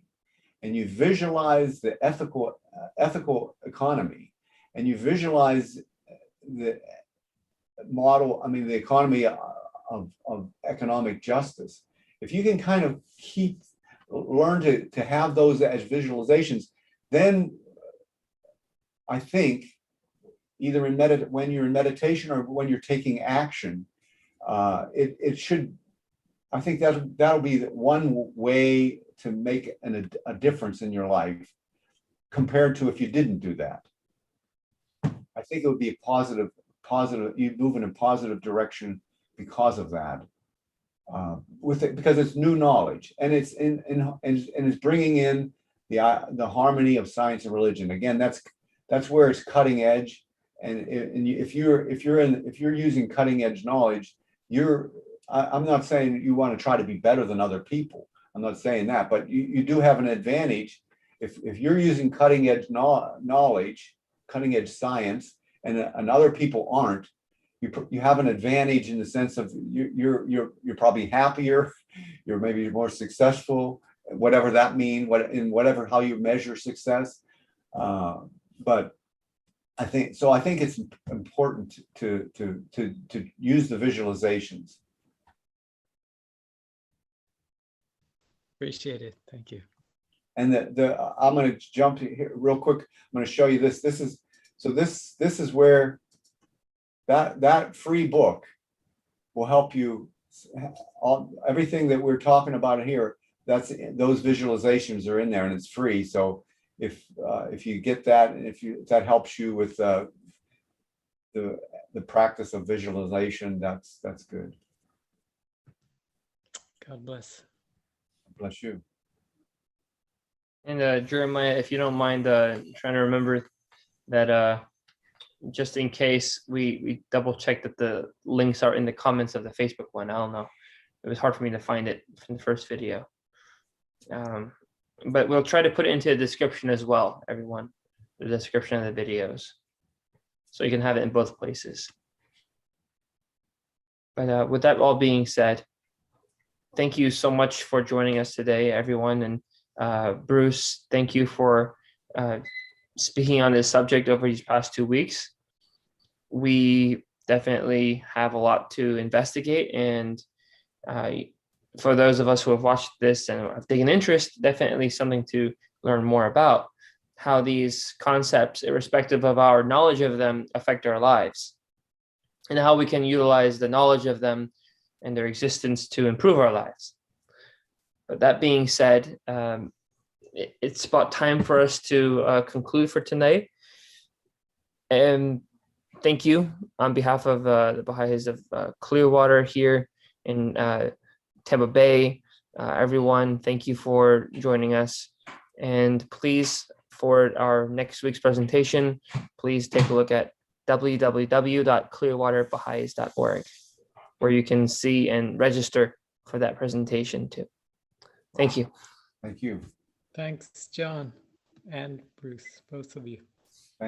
and you visualize the ethical economy, and you visualize the model, the economy of economic justice, if you can kind of learn to have those as visualizations, then I think either when you're in meditation or when you're taking action, it should, I think that'll be one way to make a difference in your life compared to if you didn't do that. I think it would be a positive, you move in a positive direction because of that. Because it's new knowledge, and it's it's bringing in the harmony of science and religion. Again, that's where it's cutting edge. And if you're using cutting edge knowledge, I'm not saying you want to try to be better than other people. I'm not saying that, but you do have an advantage if you're using cutting edge knowledge, cutting edge science, and other people aren't. You have an advantage in the sense of you're probably happier, you're maybe more successful, whatever that means, how you measure success. But I think it's important to use the visualizations. Appreciate it. Thank you. And I'm going to jump here real quick. I'm going to show you this. This is where that free book will help you. Everything that we're talking about here, those visualizations are in there, and it's free. So if you get that, and if that helps you with the practice of visualization, that's good. God bless. Bless you. And Jeremiah, if you don't mind trying to remember that just in case we double check that the links are in the comments of the Facebook one. I don't know. It was hard for me to find it from the first video. But we'll try to put it into the description as well, everyone. The description of the videos. So you can have it in both places. But with that all being said, thank you so much for joining us today, everyone. And Bruce, thank you for speaking on this subject over these past 2 weeks. We definitely have a lot to investigate, and for those of us who have watched this and have taken interest, definitely something to learn more about how these concepts, irrespective of our knowledge of them, affect our lives, and how we can utilize the knowledge of them and their existence to improve our lives. But that being said, it's about time for us to conclude for tonight. And thank you on behalf of the Baha'is of Clearwater here in Tampa Bay. Everyone, thank you for joining us. And please, for our next week's presentation, please take a look at www.clearwaterbaha'is.org, where you can see and register for that presentation too. Thank you. Thank you. Thanks, John and Bruce, both of you.